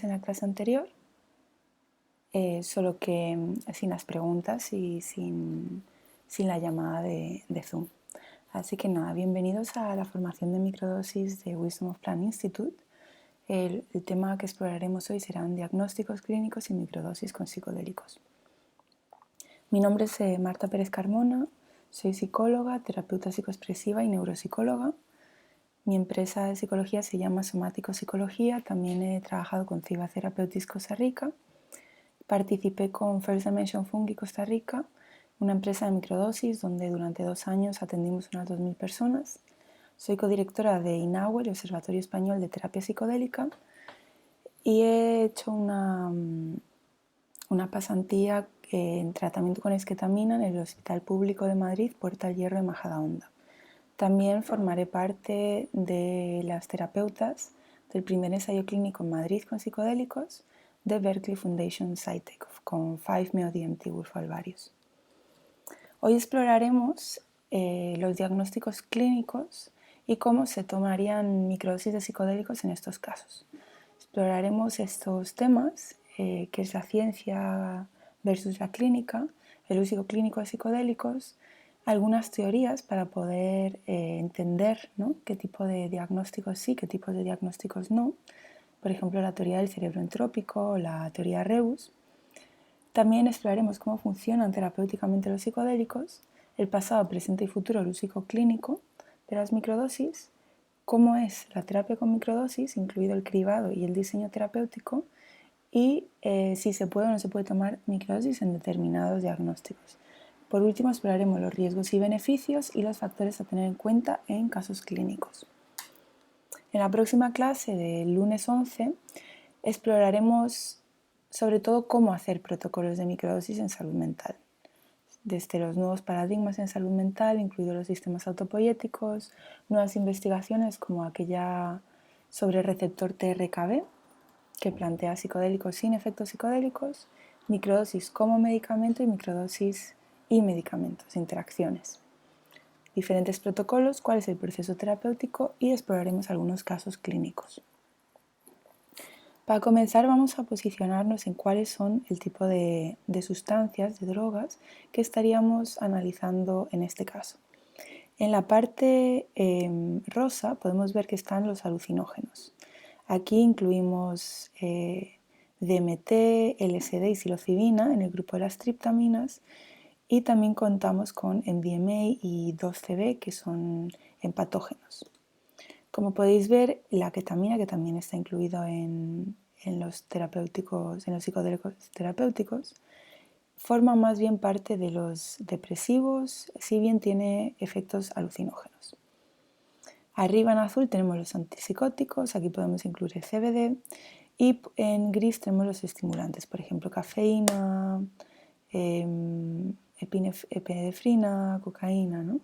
en la clase anterior, solo que sin las preguntas y sin la llamada de Zoom. Así que nada, bienvenidos a la formación de microdosis de Wisdom of Plant Institute. El tema que exploraremos hoy serán diagnósticos clínicos y microdosis con psicodélicos. Mi nombre es Marta Pérez Carmona, soy psicóloga, terapeuta psicoexpresiva y neuropsicóloga. Mi empresa de psicología se llama Somático Psicología, también he trabajado con Ciba Therapeutics Costa Rica. Participé con First Dimension Fungi Costa Rica, una empresa de microdosis donde durante 2 años atendimos unas 2.000 personas. Soy codirectora de INAUE, el Observatorio Español de Terapia Psicodélica, y he hecho una pasantía en tratamiento con esquetamina en el Hospital Público de Madrid, Puerta del Hierro de Majadahonda. También formaré parte de las terapeutas del primer ensayo clínico en Madrid con psicodélicos de Berkeley Foundation Psytech con 5-MeO-DMT vulfo-alvarius. Hoy exploraremos los diagnósticos clínicos y cómo se tomarían microdosis de psicodélicos en estos casos. Exploraremos estos temas, que es la ciencia versus la clínica, el uso clínico de psicodélicos, algunas teorías para poder entender, ¿no?, qué tipo de diagnósticos sí, qué tipos de diagnósticos no. Por ejemplo, la teoría del cerebro entrópico o la teoría Rebus. También exploraremos cómo funcionan terapéuticamente los psicodélicos, el pasado, presente y futuro del uso clínico de las microdosis, cómo es la terapia con microdosis, incluido el cribado y el diseño terapéutico, y si se puede o no se puede tomar microdosis en determinados diagnósticos. Por último, exploraremos los riesgos y beneficios y los factores a tener en cuenta en casos clínicos. En la próxima clase del lunes 11 exploraremos sobre todo cómo hacer protocolos de microdosis en salud mental, desde los nuevos paradigmas en salud mental, incluidos los sistemas autopoiéticos, nuevas investigaciones como aquella sobre el receptor TRKB, que plantea psicodélicos sin efectos psicodélicos, microdosis como medicamento y microdosis y medicamentos, interacciones. Diferentes protocolos, cuál es el proceso terapéutico y exploraremos algunos casos clínicos. Para comenzar vamos a posicionarnos en cuáles son el tipo de sustancias, de drogas que estaríamos analizando en este caso. En la parte rosa podemos ver que están los alucinógenos. Aquí incluimos DMT, LSD y psilocibina en el grupo de las triptaminas, y también contamos con MDMA y 2CB, que son empatógenos. Como podéis ver, la ketamina, que también está incluido en los psicodélicos terapéuticos, forma más bien parte de los depresivos, si bien tiene efectos alucinógenos. Arriba en azul tenemos los antipsicóticos, aquí podemos incluir el CBD, y en gris tenemos los estimulantes, por ejemplo, cafeína, epinefrina, cocaína, ¿no?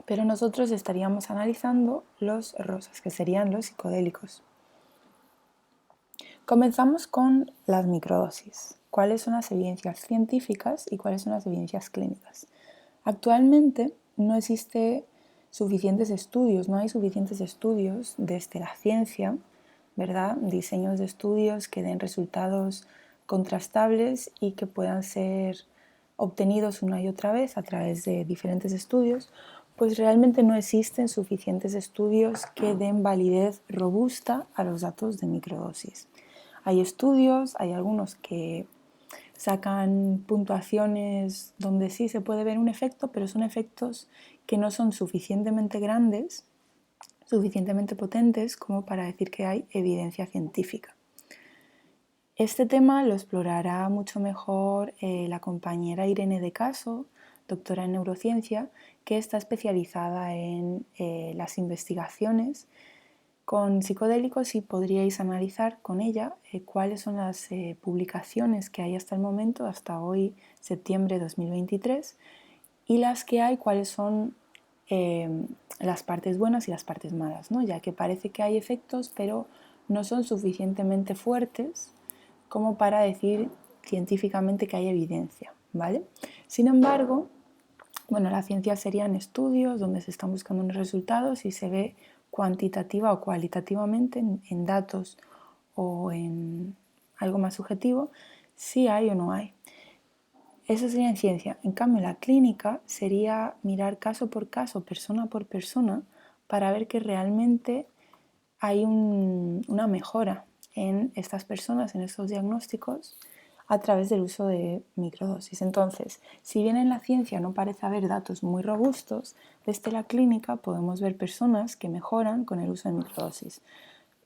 Pero nosotros estaríamos analizando los rosas, que serían los psicodélicos. Comenzamos con las microdosis. ¿Cuáles son las evidencias científicas y cuáles son las evidencias clínicas? Actualmente no existe suficientes estudios, no hay suficientes estudios desde la ciencia, ¿verdad? Diseños de estudios que den resultados contrastables y que puedan ser obtenidos una y otra vez a través de diferentes estudios, pues realmente no existen suficientes estudios que den validez robusta a los datos de microdosis. Hay estudios, hay algunos que sacan puntuaciones donde sí se puede ver un efecto, pero son efectos que no son suficientemente grandes, suficientemente potentes como para decir que hay evidencia científica. Este tema lo explorará mucho mejor la compañera Irene de Caso, doctora en neurociencia, que está especializada en las investigaciones con psicodélicos, y podríais analizar con ella cuáles son las publicaciones que hay hasta el momento, hasta hoy, septiembre de 2023, y las que hay, cuáles son las partes buenas y las partes malas, ¿no? Ya que parece que hay efectos, pero no son suficientemente fuertes como para decir científicamente que hay evidencia, ¿vale? Sin embargo, bueno, la ciencia serían estudios donde se están buscando unos resultados y se ve cuantitativa o cualitativamente en datos o en algo más subjetivo si hay o no hay. Eso sería en ciencia. En cambio, la clínica sería mirar caso por caso, persona por persona, para ver que realmente hay una mejora en estas personas, en estos diagnósticos, a través del uso de microdosis. Entonces, si bien en la ciencia no parece haber datos muy robustos, desde la clínica podemos ver personas que mejoran con el uso de microdosis.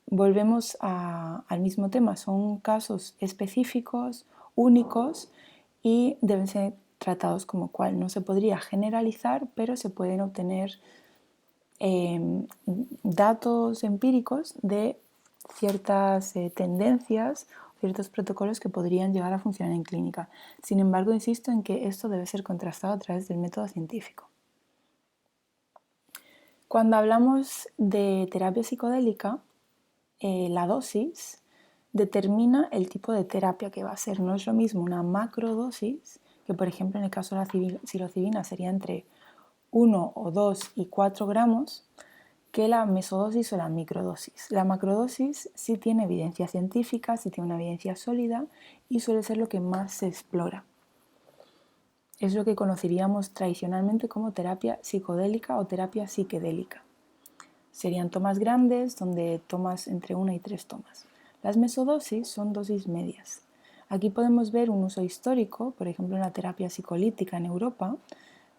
Volvemos al mismo tema, son casos específicos, únicos, y deben ser tratados como cual. No se podría generalizar, pero se pueden obtener datos empíricos de ciertas tendencias, ciertos protocolos que podrían llegar a funcionar en clínica. Sin embargo, insisto en que esto debe ser contrastado a través del método científico. Cuando hablamos de terapia psicodélica, la dosis determina el tipo de terapia que va a ser. No es lo mismo una macrodosis, que por ejemplo en el caso de la psilocibina sería entre 1 o 2 y 4 gramos, que la mesodosis o la microdosis. La macrodosis sí tiene evidencia científica, sí tiene una evidencia sólida y suele ser lo que más se explora. Es lo que conoceríamos tradicionalmente como terapia psicodélica o terapia psiquedélica. Serían tomas grandes donde tomas entre 1 y 3 tomas. Las mesodosis son dosis medias. Aquí podemos ver un uso histórico, por ejemplo en la terapia psicolítica en Europa,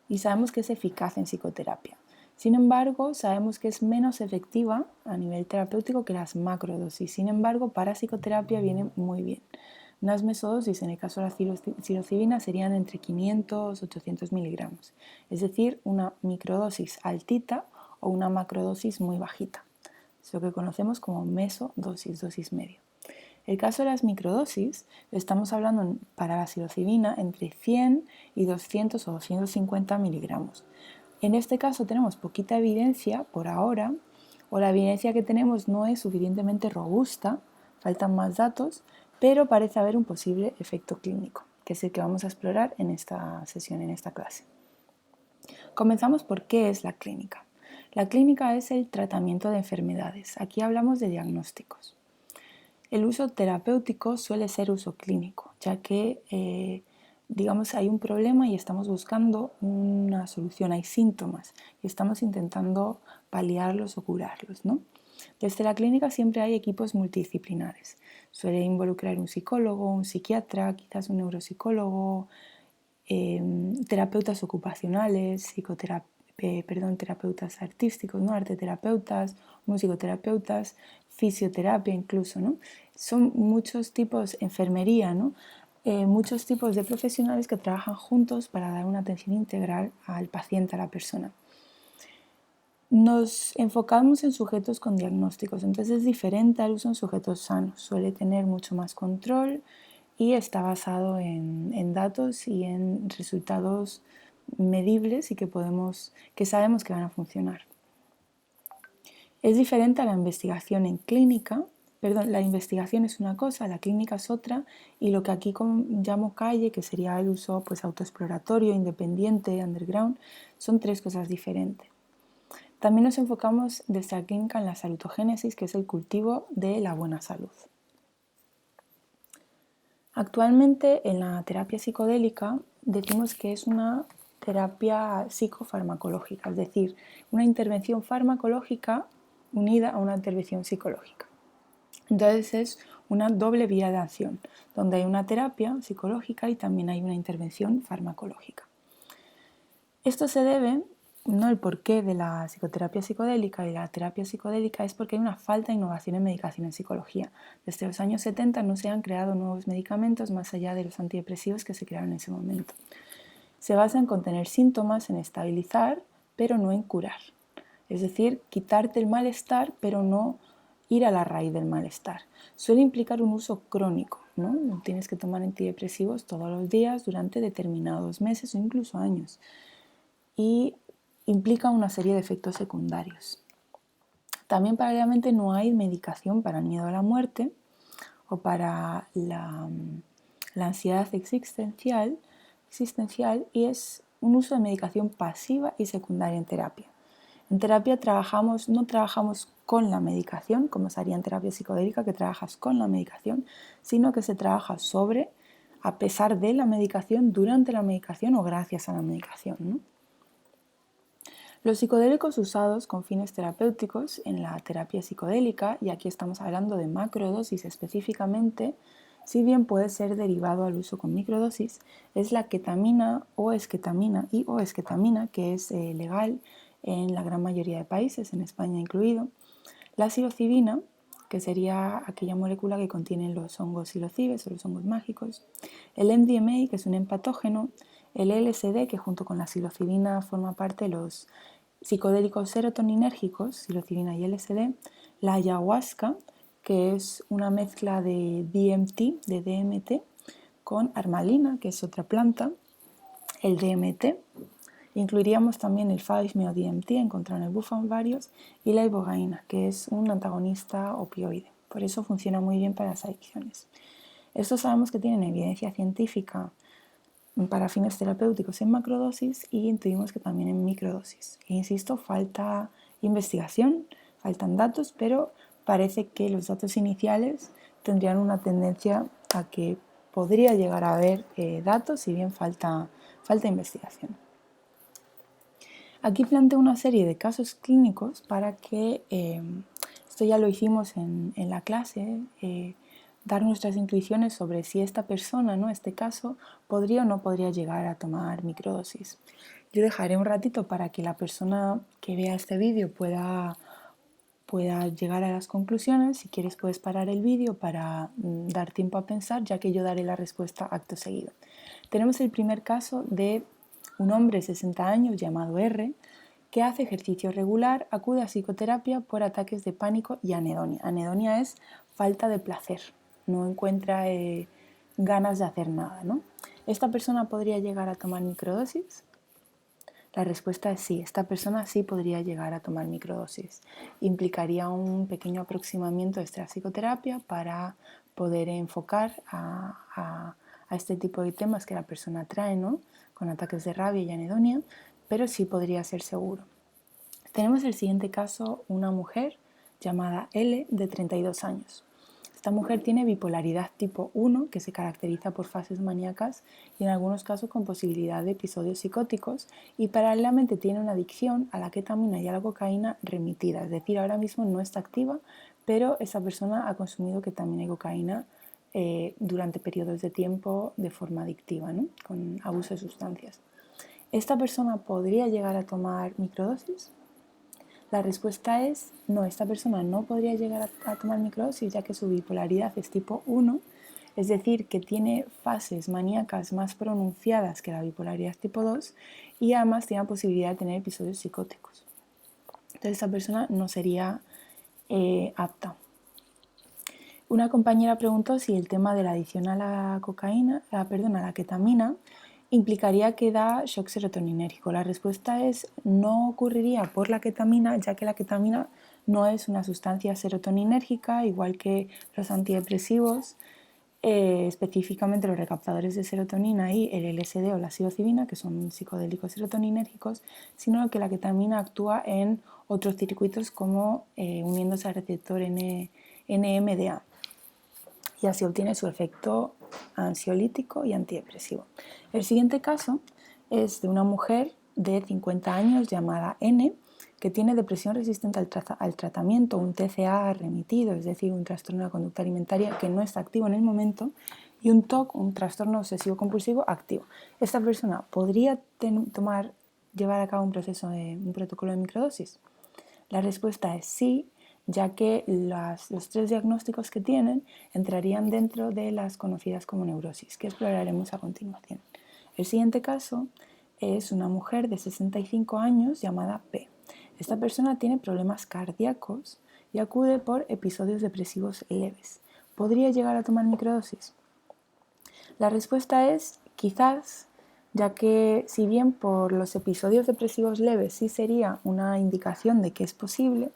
y sabemos que es eficaz en psicoterapia. Sin embargo, sabemos que es menos efectiva a nivel terapéutico que las macrodosis. Sin embargo, para psicoterapia viene muy bien. Unas mesodosis, en el caso de la psilocibina, serían entre 500 y 800 miligramos. Es decir, una microdosis altita o una macrodosis muy bajita. Es lo que conocemos como mesodosis, dosis media. El caso de las microdosis, estamos hablando para la psilocibina entre 100 y 200 o 250 miligramos. En este caso tenemos poquita evidencia por ahora, o la evidencia que tenemos no es suficientemente robusta, faltan más datos, pero parece haber un posible efecto clínico, que es el que vamos a explorar en esta sesión, en esta clase. Comenzamos por qué es la clínica. La clínica es el tratamiento de enfermedades. Aquí hablamos de diagnósticos. El uso terapéutico suele ser uso clínico, ya que digamos hay un problema y estamos buscando una solución, hay síntomas y estamos intentando paliarlos o curarlos, ¿no? Desde la clínica siempre hay equipos multidisciplinares. Suele involucrar un psicólogo, un psiquiatra, quizás un neuropsicólogo, terapeutas ocupacionales, terapeutas artísticos, ¿no? Arteterapeutas, musicoterapeutas, fisioterapia incluso, ¿no? Son muchos tipos, enfermería, ¿no? Muchos tipos de profesionales que trabajan juntos para dar una atención integral al paciente, a la persona. Nos enfocamos en sujetos con diagnósticos, entonces es diferente al uso en sujetos sanos, suele tener mucho más control y está basado en datos y en resultados medibles y que sabemos que van a funcionar. Es diferente a la investigación en clínica, la investigación es una cosa, la clínica es otra, y lo que aquí llamo calle, que sería el uso pues, autoexploratorio, independiente, underground, son tres cosas diferentes. También nos enfocamos desde la clínica en la salutogénesis, que es el cultivo de la buena salud. Actualmente en la terapia psicodélica decimos que es una terapia psicofarmacológica, es decir, una intervención farmacológica unida a una intervención psicológica. Entonces es una doble vía de acción, donde hay una terapia psicológica y también hay una intervención farmacológica. Esto se debe, no el porqué de la psicoterapia psicodélica y la terapia psicodélica es porque hay una falta de innovación en medicación en psicología. Desde los años 70 no se han creado nuevos medicamentos más allá de los antidepresivos que se crearon en ese momento. Se basa en contener síntomas, en estabilizar, pero no en curar. Es decir, quitarte el malestar, pero no ir a la raíz del malestar. Suele implicar un uso crónico, ¿no? Tienes que tomar antidepresivos todos los días durante determinados meses o incluso años. Y implica una serie de efectos secundarios. También paralelamente no hay medicación para el miedo a la muerte o para la ansiedad existencial y es un uso de medicación pasiva y secundaria en terapia. En terapia no trabajamos con la medicación, como se haría en terapia psicodélica, que trabajas con la medicación, sino que se trabaja sobre, a pesar de la medicación, durante la medicación o gracias a la medicación, ¿no? Los psicodélicos usados con fines terapéuticos en la terapia psicodélica, y aquí estamos hablando de macrodosis específicamente, si bien puede ser derivado al uso con microdosis, es la ketamina o esketamina o esketamina, que es legal en la gran mayoría de países, en España incluido, la psilocibina, que sería aquella molécula que contiene los hongos psilocibes o los hongos mágicos, el MDMA, que es un empatógeno, el LSD, que junto con la psilocibina forma parte de los psicodélicos serotoninérgicos, psilocibina y LSD, la ayahuasca, que es una mezcla de DMT con armalina, que es otra planta, el DMT, incluiríamos también el 5-MeO-DMT encontrado en el búfalo varios y la ibogaína, que es un antagonista opioide. Por eso funciona muy bien para las adicciones. Estos sabemos que tienen evidencia científica para fines terapéuticos en macrodosis y intuimos que también en microdosis. E insisto, falta investigación, faltan datos, pero parece que los datos iniciales tendrían una tendencia a que podría llegar a haber datos, si bien falta investigación. Aquí planteo una serie de casos clínicos para que, esto ya lo hicimos en la clase, dar nuestras intuiciones sobre si esta persona, ¿no? Este caso, podría o no podría llegar a tomar microdosis. Yo dejaré un ratito para que la persona que vea este vídeo pueda llegar a las conclusiones. Si quieres puedes parar el vídeo para dar tiempo a pensar, ya que yo daré la respuesta acto seguido. Tenemos el primer caso de un hombre de 60 años llamado R, que hace ejercicio regular, acude a psicoterapia por ataques de pánico y anedonia. Anedonia es falta de placer, no encuentra ganas de hacer nada, ¿no? ¿Esta persona podría llegar a tomar microdosis? La respuesta es sí, esta persona sí podría llegar a tomar microdosis. Implicaría un pequeño aproximamiento de esta psicoterapia para poder enfocar a este tipo de temas que la persona trae, ¿no? Con ataques de rabia y anedonia, pero sí podría ser seguro. Tenemos el siguiente caso, una mujer llamada L de 32 años. Esta mujer tiene bipolaridad tipo 1, que se caracteriza por fases maníacas y en algunos casos con posibilidad de episodios psicóticos, y paralelamente tiene una adicción a la ketamina y a la cocaína remitida, es decir, ahora mismo no está activa, pero esa persona ha consumido ketamina y cocaína durante periodos de tiempo de forma adictiva, ¿no? Con abuso de sustancias. ¿Esta persona podría llegar a tomar microdosis? La respuesta es no, esta persona no podría llegar a tomar microdosis ya que su bipolaridad es tipo 1, es decir, que tiene fases maníacas más pronunciadas que la bipolaridad tipo 2 y además tiene la posibilidad de tener episodios psicóticos. Entonces esta persona no sería apta. Una compañera preguntó si el tema de la adicción a la ketamina implicaría que da shock serotoninérgico. La respuesta es no ocurriría por la ketamina, ya que la ketamina no es una sustancia serotoninérgica, igual que los antidepresivos, específicamente los recaptadores de serotonina y el LSD o la psilocibina, que son psicodélicos serotoninérgicos, sino que la ketamina actúa en otros circuitos como uniéndose al receptor NMDA y así obtiene su efecto ansiolítico y antidepresivo. El siguiente caso es de una mujer de 50 años llamada N, que tiene depresión resistente al tratamiento, un TCA remitido, es decir, un trastorno de la conducta alimentaria que no está activo en el momento, y un TOC, un trastorno obsesivo compulsivo activo. Esta persona podría llevar a cabo un protocolo de microdosis. La respuesta es sí, ya que los 3 diagnósticos que tienen entrarían dentro de las conocidas como neurosis, que exploraremos a continuación. El siguiente caso es una mujer de 65 años llamada P. Esta persona tiene problemas cardíacos y acude por episodios depresivos leves. ¿Podría llegar a tomar microdosis? La respuesta es quizás, ya que si bien por los episodios depresivos leves sí sería una indicación de que es posible,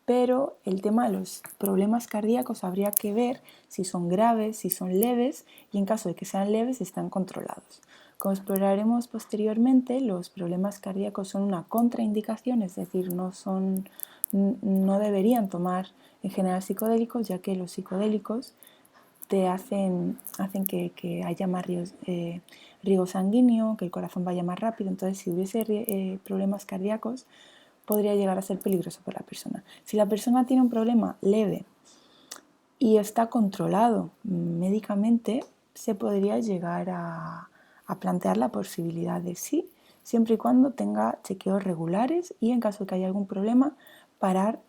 pero el tema de los problemas cardíacos habría que ver si son graves, si son leves y en caso de que sean leves están controlados. Como exploraremos posteriormente, los problemas cardíacos son una contraindicación, es decir, no deberían tomar en general psicodélicos, ya que los psicodélicos te hacen que haya más riego sanguíneo, que el corazón vaya más rápido. Entonces, si hubiese problemas cardíacos, podría llegar a ser peligroso para la persona. Si la persona tiene un problema leve y está controlado médicamente, se podría llegar a plantear la posibilidad de sí, siempre y cuando tenga chequeos regulares y en caso de que haya algún problema, parar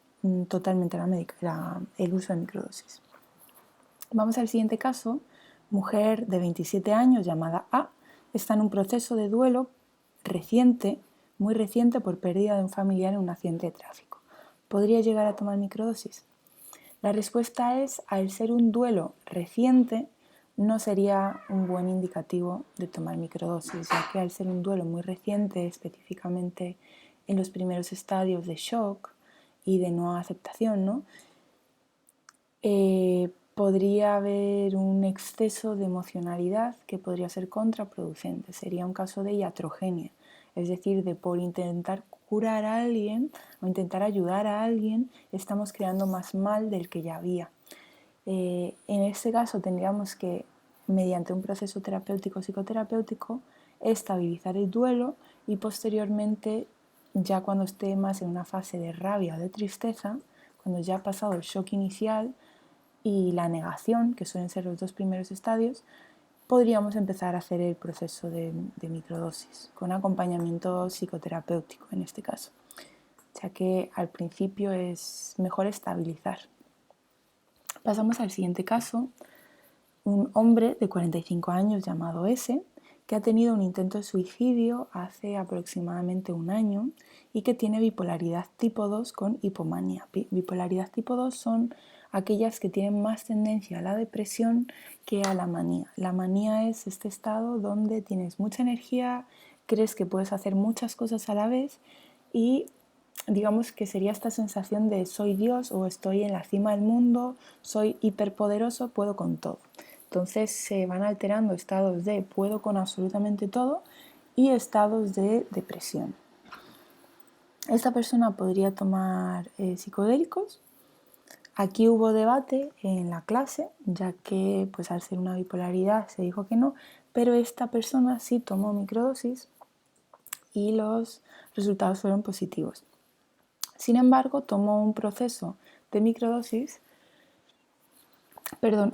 totalmente el uso de microdosis. Vamos al siguiente caso. Mujer de 27 años llamada A está en un proceso de duelo reciente, muy reciente, por pérdida de un familiar en un accidente de tráfico. ¿Podría llegar a tomar microdosis? La respuesta es, al ser un duelo reciente, no sería un buen indicativo de tomar microdosis, ya que al ser un duelo muy reciente, específicamente en los primeros estadios de shock y de no aceptación, ¿no? Podría haber un exceso de emocionalidad que podría ser contraproducente. Sería un caso de iatrogenia, es decir, de por intentar curar a alguien o intentar ayudar a alguien, estamos creando más mal del que ya había. En este caso tendríamos que, mediante un proceso terapéutico psicoterapéutico, estabilizar el duelo y posteriormente, ya cuando esté más en una fase de rabia o de tristeza, cuando ya ha pasado el shock inicial y la negación, que suelen ser los dos primeros estadios, podríamos empezar a hacer el proceso de microdosis, con acompañamiento psicoterapéutico en este caso, ya que al principio es mejor estabilizar. Pasamos al siguiente caso, un hombre de 45 años llamado S, que ha tenido un intento de suicidio hace aproximadamente un año y que tiene bipolaridad tipo 2 con hipomanía. Bipolaridad tipo 2 son aquellas que tienen más tendencia a la depresión que a la manía. La manía es este estado donde tienes mucha energía, crees que puedes hacer muchas cosas a la vez y digamos que sería esta sensación de soy Dios o estoy en la cima del mundo, soy hiperpoderoso, puedo con todo. Entonces se van alterando estados de puedo con absolutamente todo y estados de depresión. Esta persona podría tomar psicodélicos. Aquí hubo debate en la clase, ya que pues al ser una bipolaridad se dijo que no, pero esta persona sí tomó microdosis y los resultados fueron positivos. Sin embargo, tomó un proceso de microdosis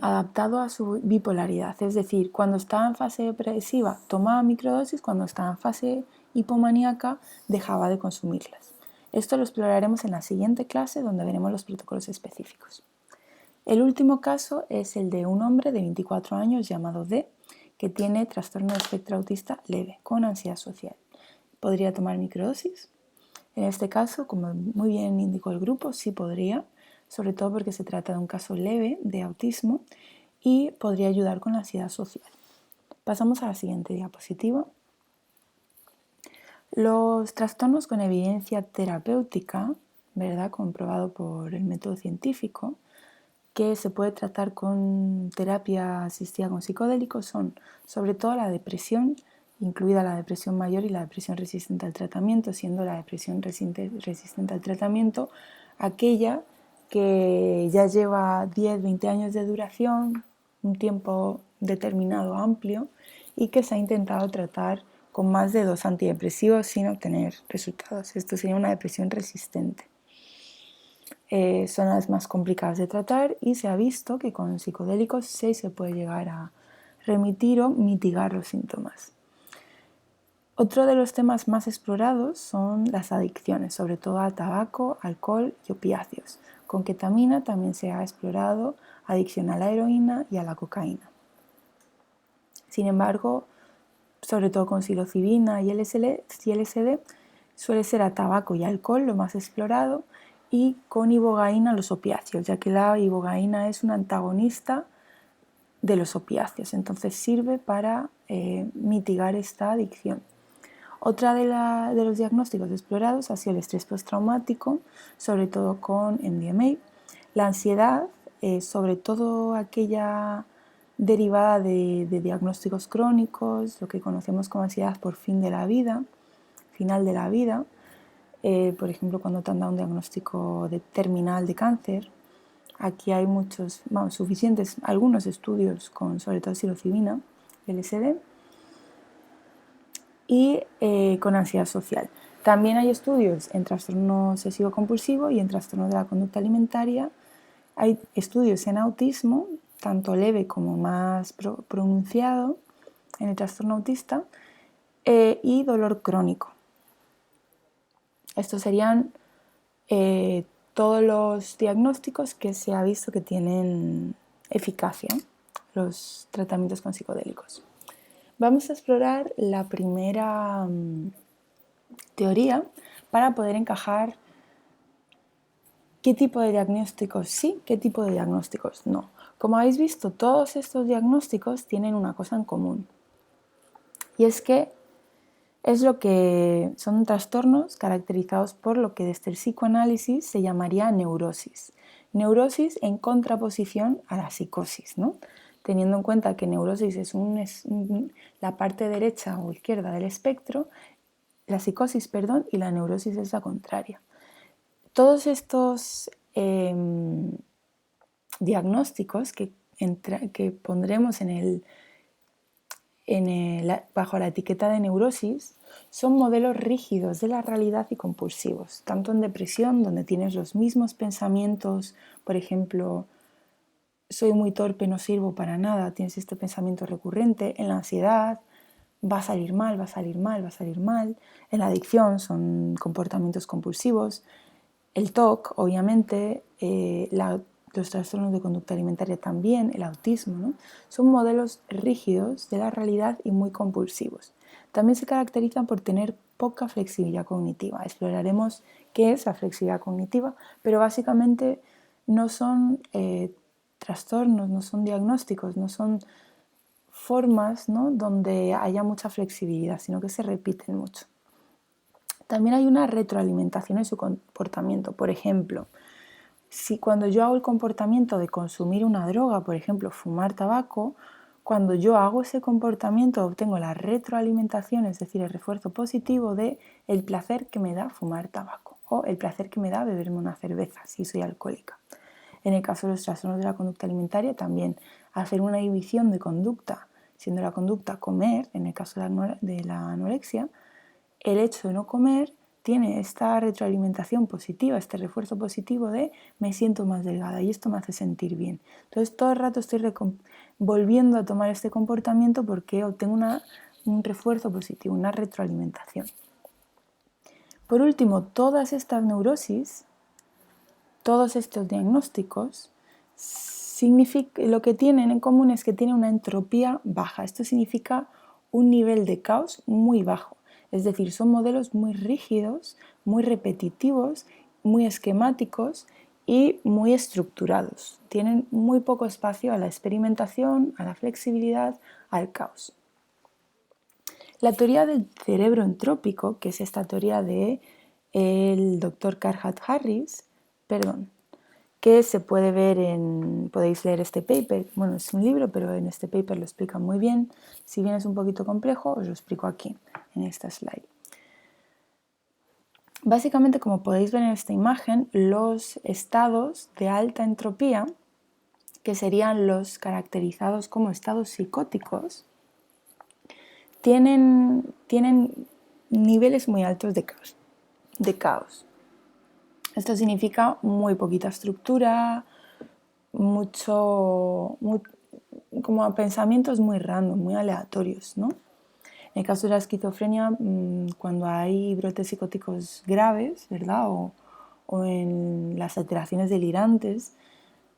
adaptado a su bipolaridad, es decir, cuando estaba en fase depresiva tomaba microdosis, cuando estaba en fase hipomaníaca dejaba de consumirlas. Esto lo exploraremos en la siguiente clase, donde veremos los protocolos específicos. El último caso es el de un hombre de 24 años llamado D, que tiene trastorno de espectro autista leve, con ansiedad social. ¿Podría tomar microdosis? En este caso, como muy bien indicó el grupo, sí podría, sobre todo porque se trata de un caso leve de autismo y podría ayudar con la ansiedad social. Pasamos a la siguiente diapositiva. Los trastornos con evidencia terapéutica, ¿verdad?, comprobado por el método científico, que se puede tratar con terapia asistida con psicodélicos, son sobre todo la depresión, incluida la depresión mayor y la depresión resistente al tratamiento, siendo la depresión resistente al tratamiento aquella que ya lleva 10-20 años de duración, un tiempo determinado amplio, y que se ha intentado tratar con más de 2 antidepresivos sin obtener resultados. Esto sería una depresión resistente. Son las más complicadas de tratar y se ha visto que con psicodélicos sí se puede llegar a remitir o mitigar los síntomas. Otro de los temas más explorados son las adicciones, sobre todo al tabaco, alcohol y opiáceos. Con ketamina también se ha explorado adicción a la heroína y a la cocaína. Sin embargo, sobre todo con psilocibina y LSD, suele ser a tabaco y alcohol lo más explorado, y con ibogaína los opiáceos, ya que la ibogaína es un antagonista de los opiáceos, entonces sirve para mitigar esta adicción. Otra de los diagnósticos explorados ha sido el estrés postraumático, sobre todo con MDMA, la ansiedad, sobre todo aquella derivada de diagnósticos crónicos, lo que conocemos como ansiedad por final de la vida, por ejemplo, cuando te han dado un diagnóstico terminal de cáncer. Aquí hay algunos estudios con sobre todo psilocibina, LSD, y con ansiedad social. También hay estudios en trastorno obsesivo compulsivo y en trastorno de la conducta alimentaria. Hay estudios en autismo, tanto leve como más pronunciado, en el trastorno autista, y dolor crónico. Estos serían todos los diagnósticos que se ha visto que tienen eficacia, los tratamientos con psicodélicos. Vamos a explorar la primera teoría para poder encajar qué tipo de diagnósticos sí, qué tipo de diagnósticos no. Como habéis visto, todos estos diagnósticos tienen una cosa en común, y es que son trastornos caracterizados por lo que desde el psicoanálisis se llamaría neurosis. Neurosis en contraposición a la psicosis, ¿no? Teniendo en cuenta que neurosis es la parte derecha o izquierda del espectro, la psicosis, y la neurosis es la contraria. Todos estos diagnósticos que pondremos bajo la etiqueta de neurosis son modelos rígidos de la realidad y compulsivos, tanto en depresión, donde tienes los mismos pensamientos, por ejemplo, soy muy torpe, no sirvo para nada, tienes este pensamiento recurrente. En la ansiedad, va a salir mal, va a salir mal, va a salir mal. En la adicción son comportamientos compulsivos. El TOC, obviamente, los trastornos de conducta alimentaria también, el autismo, ¿no? Son modelos rígidos de la realidad y muy compulsivos. También se caracterizan por tener poca flexibilidad cognitiva. Exploraremos qué es la flexibilidad cognitiva, pero básicamente no son trastornos, no son diagnósticos, no son formas, ¿no?, donde haya mucha flexibilidad, sino que se repiten mucho. También hay una retroalimentación en su comportamiento. Por ejemplo, si cuando yo hago el comportamiento de consumir una droga, por ejemplo, fumar tabaco, cuando yo hago ese comportamiento obtengo la retroalimentación, es decir, el refuerzo positivo de el placer que me da fumar tabaco o el placer que me da beberme una cerveza si soy alcohólica. En el caso de los trastornos de la conducta alimentaria, también hacer una inhibición de conducta, siendo la conducta comer, en el caso de la anorexia, el hecho de no comer tiene esta retroalimentación positiva, este refuerzo positivo de me siento más delgada y esto me hace sentir bien. Entonces todo el rato estoy volviendo a tomar este comportamiento porque obtengo un refuerzo positivo, una retroalimentación. Por último, todas estas neurosis, todos estos diagnósticos, lo que tienen en común es que tienen una entropía baja. Esto significa un nivel de caos muy bajo. Es decir, son modelos muy rígidos, muy repetitivos, muy esquemáticos y muy estructurados. Tienen muy poco espacio a la experimentación, a la flexibilidad, al caos. La teoría del cerebro entrópico, que es esta teoría del Dr. Carhart Harris, que se puede ver podéis leer este paper, bueno, es un libro, pero en este paper lo explican muy bien. Si bien es un poquito complejo, os lo explico aquí, en esta slide. Básicamente, como podéis ver en esta imagen, los estados de alta entropía, que serían los caracterizados como estados psicóticos, tienen niveles muy altos de caos. Esto significa muy poquita estructura, como pensamientos muy random, muy aleatorios, ¿no? En el caso de la esquizofrenia, cuando hay brotes psicóticos graves, ¿verdad?, o en las alteraciones delirantes,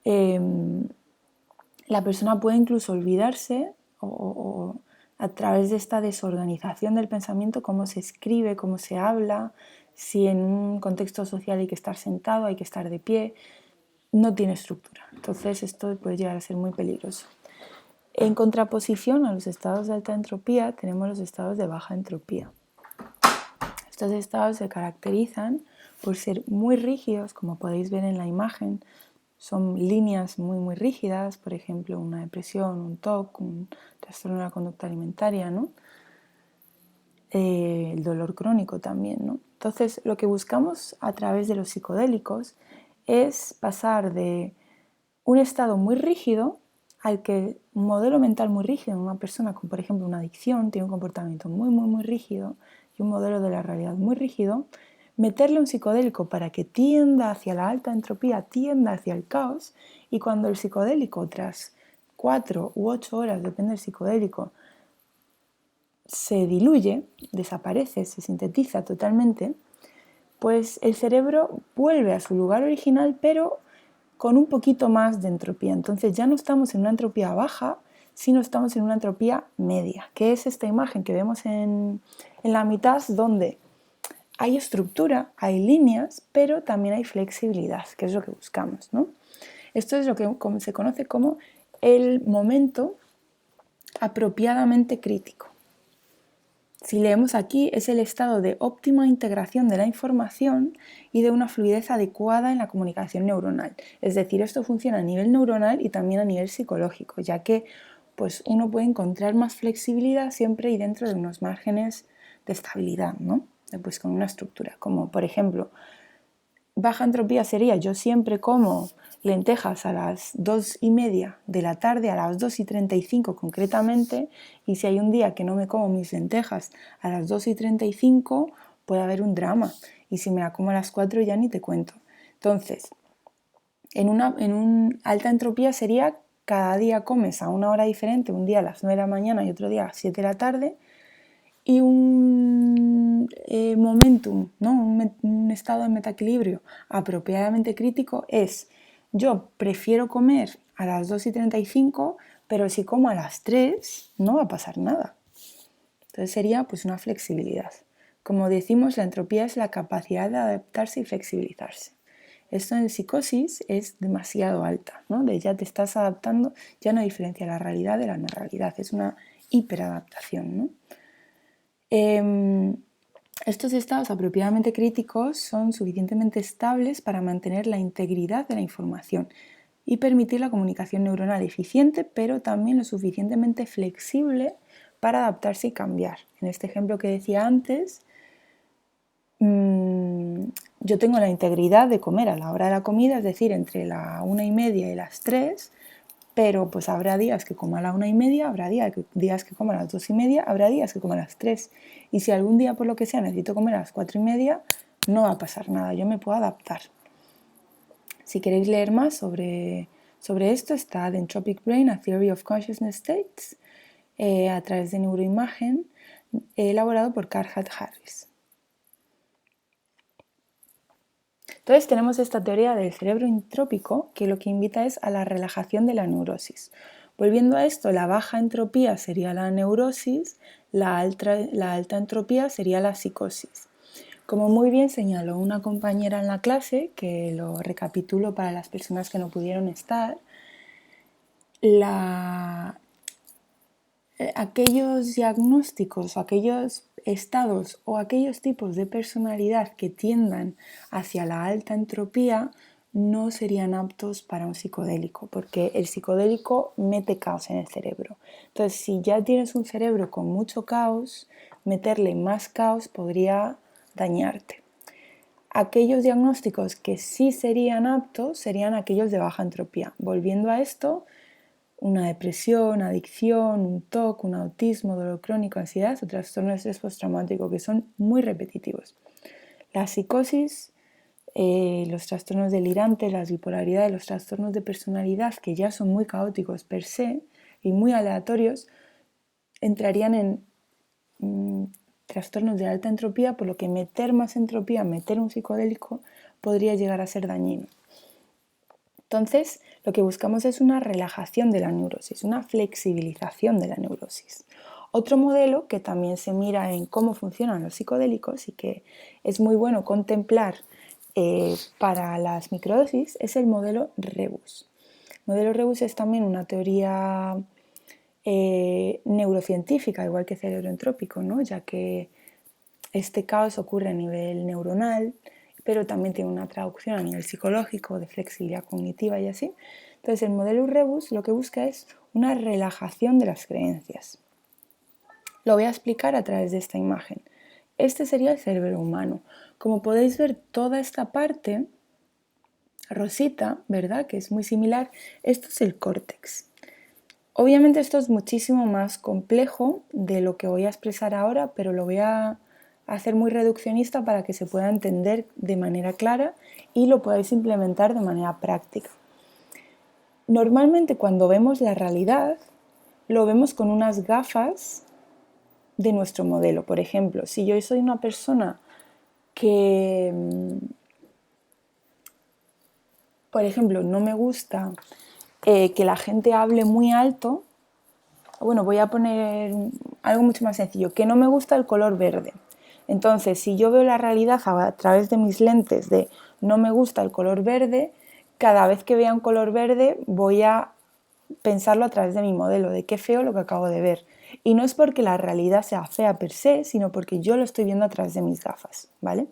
la persona puede incluso olvidarse o a través de esta desorganización del pensamiento, cómo se escribe, cómo se habla, si en un contexto social hay que estar sentado, hay que estar de pie, no tiene estructura. Entonces esto puede llegar a ser muy peligroso. En contraposición a los estados de alta entropía tenemos los estados de baja entropía. Estos estados se caracterizan por ser muy rígidos, como podéis ver en la imagen, son líneas muy rígidas, por ejemplo, una depresión, un TOC, un trastorno de la conducta alimentaria, ¿no? El dolor crónico también, ¿no? Entonces, lo que buscamos a través de los psicodélicos es pasar de un estado muy rígido al que un modelo mental muy rígido, una persona con, por ejemplo, una adicción, tiene un comportamiento muy rígido y un modelo de la realidad muy rígido, meterle un psicodélico para que tienda hacia la alta entropía, tienda hacia el caos, y cuando el psicodélico, tras 4 u 8 horas, depende del psicodélico, se diluye, desaparece, se sintetiza totalmente, pues el cerebro vuelve a su lugar original, pero con un poquito más de entropía. Entonces ya no estamos en una entropía baja, sino estamos en una entropía media, que es esta imagen que vemos en la mitad, donde hay estructura, hay líneas, pero también hay flexibilidad, que es lo que buscamos, ¿no? Esto es lo que se conoce como el momento apropiadamente crítico. Si leemos aquí, es el estado de óptima integración de la información y de una fluidez adecuada en la comunicación neuronal. Es decir, esto funciona a nivel neuronal y también a nivel psicológico, ya que pues, uno puede encontrar más flexibilidad siempre y dentro de unos márgenes de estabilidad, ¿no? Pues con una estructura, como por ejemplo, baja entropía sería yo siempre como lentejas a las 2:30 de la tarde, a las 2:35 concretamente, y si hay un día que no me como mis lentejas a las 2:35, puede haber un drama, y si me la como a las 4 ya ni te cuento. Entonces, en un alta entropía sería cada día comes a una hora diferente, un día a las 9 de la mañana y otro día a las 7 de la tarde, y un momentum, ¿no? un estado de metaequilibrio apropiadamente crítico es: yo prefiero comer a las 2:35, pero si como a las 3 no va a pasar nada. Entonces sería pues una flexibilidad. Como decimos, la entropía es la capacidad de adaptarse y flexibilizarse. Esto en psicosis es demasiado alta, ¿no? De ya te estás adaptando, ya no diferencia la realidad de la no realidad, es una hiperadaptación, ¿no? Estos estados apropiadamente críticos son suficientemente estables para mantener la integridad de la información y permitir la comunicación neuronal eficiente, pero también lo suficientemente flexible para adaptarse y cambiar. En este ejemplo que decía antes, yo tengo la integridad de comer a la hora de la comida, es decir, entre la 1:30 y las 3, pero pues habrá días que coma a la 1:30, habrá días que coma a las 2:30, habrá días que coma a las 3. Y si algún día por lo que sea necesito comer a las 4:30, no va a pasar nada, yo me puedo adaptar. Si queréis leer más sobre esto, está The Entropic Brain, A Theory of Consciousness States, a través de neuroimagen, elaborado por Carhart Harris. Entonces tenemos esta teoría del cerebro entrópico que lo que invita es a la relajación de la neurosis. Volviendo a esto, la baja entropía sería la neurosis, la alta entropía sería la psicosis. Como muy bien señaló una compañera en la clase, que lo recapitulo para las personas que no pudieron estar, aquellos diagnósticos o aquellos estados o aquellos tipos de personalidad que tiendan hacia la alta entropía no serían aptos para un psicodélico, porque el psicodélico mete caos en el cerebro. Entonces, si ya tienes un cerebro con mucho caos, meterle más caos podría dañarte. Aquellos diagnósticos que sí serían aptos serían aquellos de baja entropía. Volviendo a esto, una depresión, adicción, un TOC, un autismo, dolor crónico, ansiedad o trastorno de estrés postraumático, que son muy repetitivos. La psicosis, los trastornos delirantes, las bipolaridades, los trastornos de personalidad, que ya son muy caóticos per se y muy aleatorios, entrarían en trastornos de alta entropía, por lo que meter más entropía, meter un psicodélico, podría llegar a ser dañino. Entonces, lo que buscamos es una relajación de la neurosis, una flexibilización de la neurosis. Otro modelo que también se mira en cómo funcionan los psicodélicos y que es muy bueno contemplar para las microdosis es el modelo Rebus. El modelo Rebus es también una teoría neurocientífica, igual que cerebro entrópico, ¿no? Ya que este caos ocurre a nivel neuronal, pero también tiene una traducción a nivel psicológico de flexibilidad cognitiva y así. Entonces el modelo Rebus lo que busca es una relajación de las creencias. Lo voy a explicar a través de esta imagen. Este sería el cerebro humano. Como podéis ver, toda esta parte rosita, ¿verdad?, que es muy similar, esto es el córtex. Obviamente esto es muchísimo más complejo de lo que voy a expresar ahora, pero lo voy a hacer muy reduccionista para que se pueda entender de manera clara y lo podáis implementar de manera práctica. Normalmente cuando vemos la realidad, lo vemos con unas gafas de nuestro modelo. Por ejemplo, si yo soy una persona que, por ejemplo, no me gusta que la gente hable muy alto, bueno, voy a poner algo mucho más sencillo, que no me gusta el color verde. Entonces, si yo veo la realidad a través de mis lentes de no me gusta el color verde, cada vez que vea un color verde voy a pensarlo a través de mi modelo, de qué feo lo que acabo de ver. Y no es porque la realidad sea fea per se, sino porque yo lo estoy viendo a través de mis gafas, ¿vale?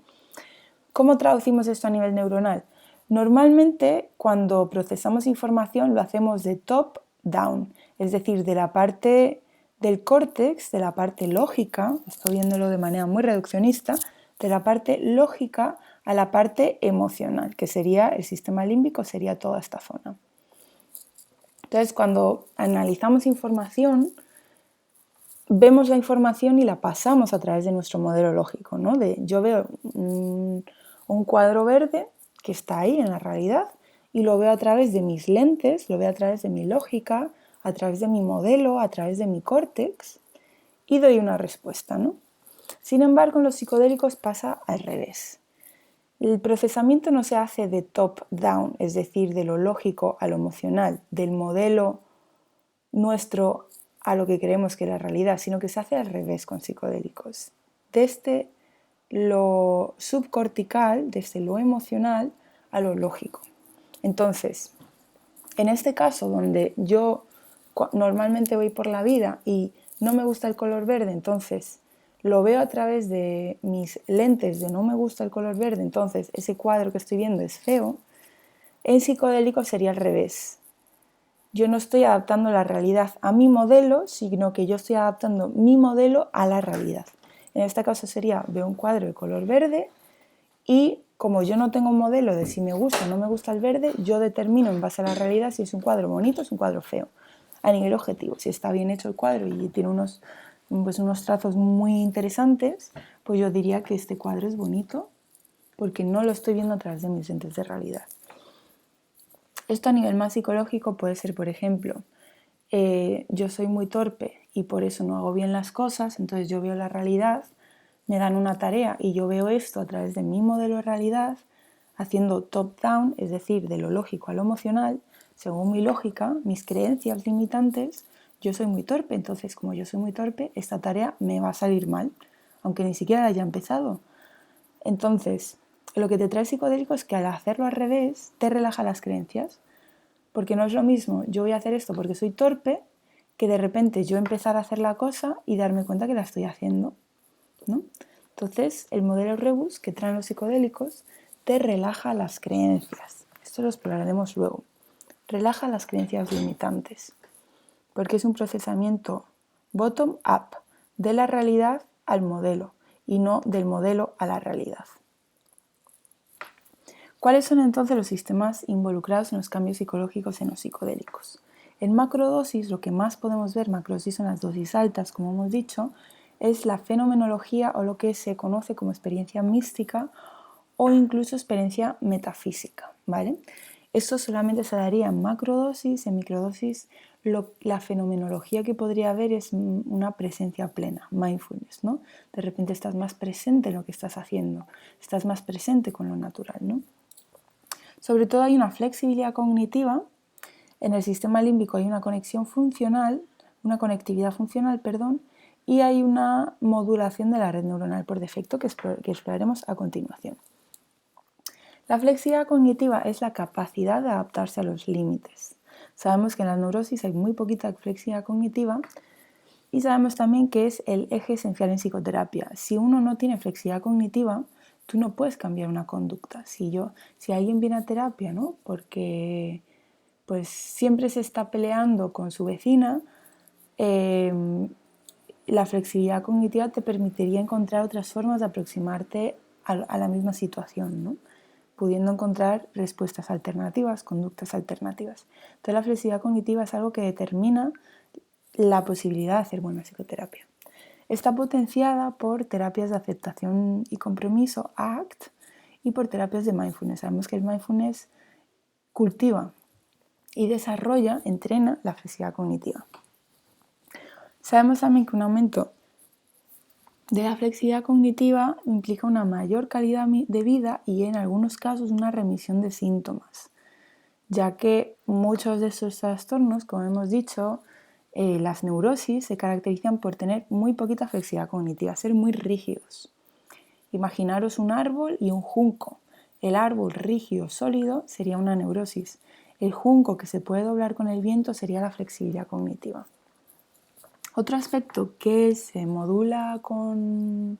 ¿Cómo traducimos esto a nivel neuronal? Normalmente, cuando procesamos información, lo hacemos de top down, es decir, de la parte del córtex, de la parte lógica, estoy viéndolo de manera muy reduccionista, de la parte lógica a la parte emocional, que sería el sistema límbico, sería toda esta zona. Entonces, cuando analizamos información, vemos la información y la pasamos a través de nuestro modelo lógico, ¿no? Yo veo un cuadro verde que está ahí en la realidad y lo veo a través de mis lentes, lo veo a través de mi lógica, a través de mi modelo, a través de mi córtex y doy una respuesta, ¿no? Sin embargo, en los psicodélicos pasa al revés. El procesamiento no se hace de top down, es decir, de lo lógico a lo emocional, del modelo nuestro a lo que creemos que es la realidad, sino que se hace al revés con psicodélicos. Desde lo subcortical, desde lo emocional a lo lógico. Entonces, en este caso donde yo normalmente voy por la vida y no me gusta el color verde, entonces lo veo a través de mis lentes de no me gusta el color verde, entonces ese cuadro que estoy viendo es feo, en psicodélico sería al revés. Yo no estoy adaptando la realidad a mi modelo, sino que yo estoy adaptando mi modelo a la realidad. En este caso sería, veo un cuadro de color verde y como yo no tengo un modelo de si me gusta o no me gusta el verde, yo determino en base a la realidad si es un cuadro bonito o es un cuadro feo. A nivel objetivo, si está bien hecho el cuadro y tiene unos trazos muy interesantes, pues yo diría que este cuadro es bonito porque no lo estoy viendo a través de mis lentes de realidad. Esto a nivel más psicológico puede ser, por ejemplo, yo soy muy torpe y por eso no hago bien las cosas, entonces yo veo la realidad, me dan una tarea y yo veo esto a través de mi modelo de realidad, haciendo top-down, es decir, de lo lógico a lo emocional, según mi lógica, mis creencias limitantes, yo soy muy torpe, entonces como yo soy muy torpe, esta tarea me va a salir mal, aunque ni siquiera la haya empezado. Entonces, lo que te trae psicodélico es que al hacerlo al revés, te relaja las creencias, porque no es lo mismo yo voy a hacer esto porque soy torpe, que de repente yo empezar a hacer la cosa y darme cuenta que la estoy haciendo, ¿no? Entonces, el modelo Rebus que traen los psicodélicos te relaja las creencias. Esto lo exploraremos luego. Relaja las creencias limitantes, porque es un procesamiento bottom-up, de la realidad al modelo y no del modelo a la realidad. ¿Cuáles son entonces los sistemas involucrados en los cambios psicológicos en los psicodélicos? En macrodosis, lo que más podemos ver, macrodosis son las dosis altas, como hemos dicho, es la fenomenología o lo que se conoce como experiencia mística o incluso experiencia metafísica, ¿vale? Esto solamente se daría en macrodosis, en microdosis la fenomenología que podría haber es una presencia plena, mindfulness, ¿no? De repente estás más presente en lo que estás haciendo, estás más presente con lo natural, ¿no? Sobre todo hay una flexibilidad cognitiva, en el sistema límbico hay una conexión funcional, una conectividad funcional, perdón, y hay una modulación de la red neuronal por defecto que exploraremos a continuación. La flexibilidad cognitiva es la capacidad de adaptarse a los límites. Sabemos que en la neurosis hay muy poquita flexibilidad cognitiva y sabemos también que es el eje esencial en psicoterapia. Si uno no tiene flexibilidad cognitiva, Tú no puedes cambiar una conducta. Si alguien viene a terapia, ¿no? Porque pues siempre se está peleando con su vecina, la flexibilidad cognitiva te permitiría encontrar otras formas de aproximarte a la misma situación, ¿no? Pudiendo encontrar respuestas alternativas, conductas alternativas. Entonces la flexibilidad cognitiva es algo que determina la posibilidad de hacer buena psicoterapia. Está potenciada por terapias de aceptación y compromiso, ACT, y por terapias de mindfulness. Sabemos que el mindfulness cultiva y desarrolla, entrena la flexibilidad cognitiva. Sabemos también que un aumento de la flexibilidad cognitiva implica una mayor calidad de vida y en algunos casos una remisión de síntomas, ya que muchos de estos trastornos, como hemos dicho, las neurosis se caracterizan por tener muy poquita flexibilidad cognitiva, ser muy rígidos. Imaginaros un árbol y un junco. El árbol rígido, sólido, sería una neurosis. El junco que se puede doblar con el viento sería la flexibilidad cognitiva. Otro aspecto que se modula con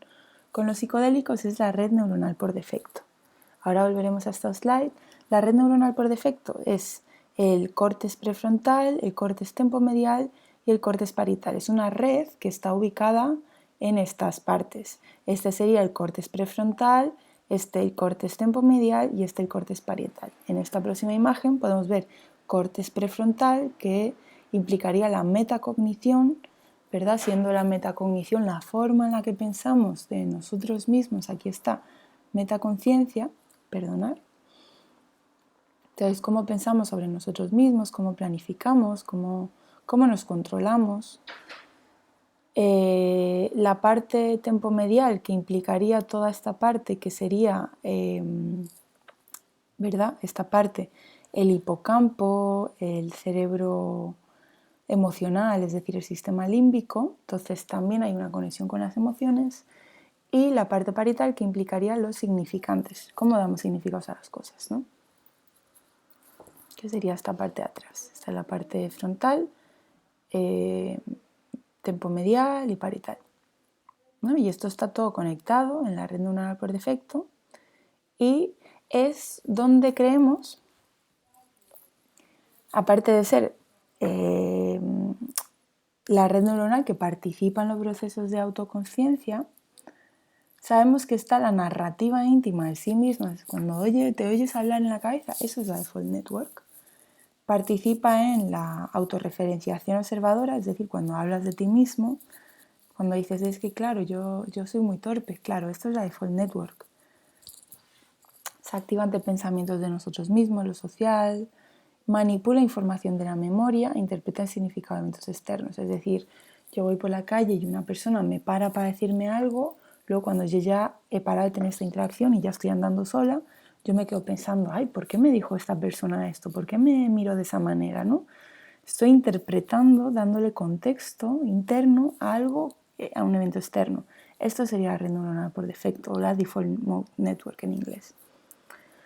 los psicodélicos es la red neuronal por defecto. Ahora volveremos a este slide. La red neuronal por defecto es el córtex prefrontal, el córtex tempomedial y el córtex parietal. Es una red que está ubicada en estas partes. Este sería el córtex prefrontal, este el córtex tempomedial y este el córtex parietal. En esta próxima imagen podemos ver córtex prefrontal, que implicaría la metacognición, ¿verdad? Siendo la metacognición la forma en la que pensamos de nosotros mismos. Aquí está metaconciencia, perdonar. Entonces, cómo pensamos sobre nosotros mismos, cómo planificamos, cómo nos controlamos. La parte tempomedial, que implicaría toda esta parte, que sería, ¿verdad? Esta parte, el hipocampo, el cerebro emocional, es decir, el sistema límbico. Entonces también hay una conexión con las emociones. Y la parte parietal, que implicaría los significantes, cómo damos significados a las cosas, ¿no? Que sería esta parte de atrás. Esta es la parte frontal, tempomedial y parietal, ¿no? Y esto está todo conectado en la red neuronal por defecto y es donde creemos, aparte de ser la red neuronal que participa en los procesos de autoconciencia, sabemos que está la narrativa íntima de sí misma. Cuando te oyes hablar en la cabeza, eso es la default network. Participa en la autorreferenciación observadora, es decir, cuando hablas de ti mismo, cuando dices, es que claro, yo soy muy torpe, claro, esto es la default network. Se activa ante pensamientos de nosotros mismos, lo social, manipula información de la memoria e interpreta el significado de eventos externos. Es decir, yo voy por la calle y una persona me para decirme algo, luego cuando yo ya he parado de tener esta interacción y ya estoy andando sola, yo me quedo pensando, ay, ¿por qué me dijo esta persona esto? ¿Por qué me miró de esa manera, no? Estoy interpretando, dándole contexto interno a algo, a un evento externo. Esto sería la red neuronal por defecto, o la default mode network en inglés.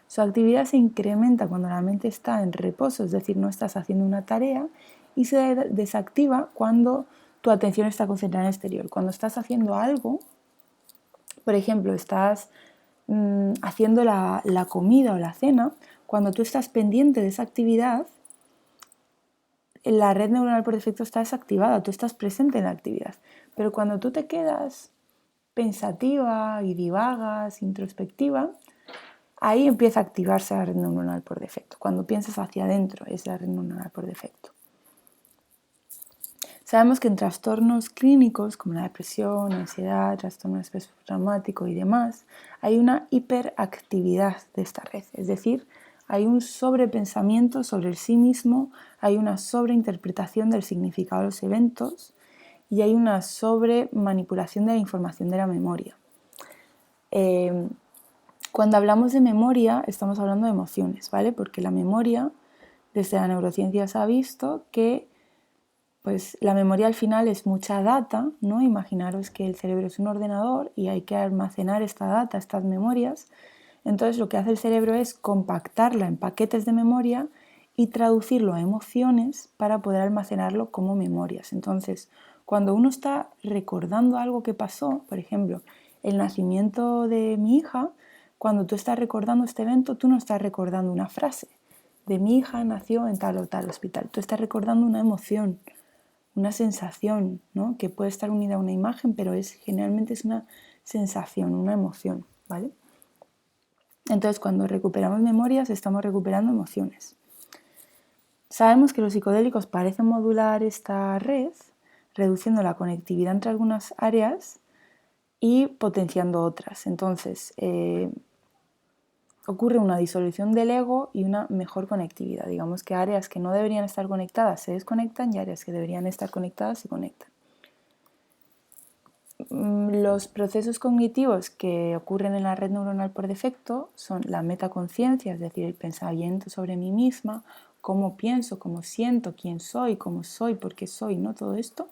Su actividad se incrementa cuando la mente está en reposo, es decir, no estás haciendo una tarea, y se desactiva cuando tu atención está concentrada en el exterior. Cuando estás haciendo algo, por ejemplo, estás haciendo la comida o la cena, cuando tú estás pendiente de esa actividad, la red neuronal por defecto está desactivada, tú estás presente en la actividad. Pero cuando tú te quedas pensativa y divagas, introspectiva, ahí empieza a activarse la red neuronal por defecto. Cuando piensas hacia adentro es la red neuronal por defecto. Sabemos que en trastornos clínicos como la depresión, ansiedad, trastorno de estrés traumático y demás, hay una hiperactividad de esta red. Es decir, hay un sobrepensamiento sobre el sí mismo, hay una sobreinterpretación del significado de los eventos y hay una sobremanipulación de la información de la memoria. Cuando hablamos de memoria, estamos hablando de emociones, ¿vale? Porque la memoria, desde la neurociencia se ha visto que pues, la memoria al final es mucha data, ¿no? Imaginaros que el cerebro es un ordenador y hay que almacenar esta data, estas memorias. Entonces lo que hace el cerebro es compactarla en paquetes de memoria y traducirlo a emociones para poder almacenarlo como memorias. Entonces, cuando uno está recordando algo que pasó, por ejemplo, el nacimiento de mi hija, cuando tú estás recordando este evento, tú no estás recordando una frase de mi hija nació en tal o tal hospital. Tú estás recordando una emoción, una sensación, ¿no? Que puede estar unida a una imagen, pero generalmente es una sensación, una emoción, ¿vale? Entonces, cuando recuperamos memorias, estamos recuperando emociones. Sabemos que los psicodélicos parecen modular esta red, reduciendo la conectividad entre algunas áreas y potenciando otras. Entonces, ocurre una disolución del ego y una mejor conectividad. Digamos que áreas que no deberían estar conectadas se desconectan y áreas que deberían estar conectadas se conectan. Los procesos cognitivos que ocurren en la red neuronal por defecto son la metaconciencia, es decir, el pensamiento sobre mí misma, cómo pienso, cómo siento, quién soy, cómo soy, por qué soy, ¿no? Todo esto.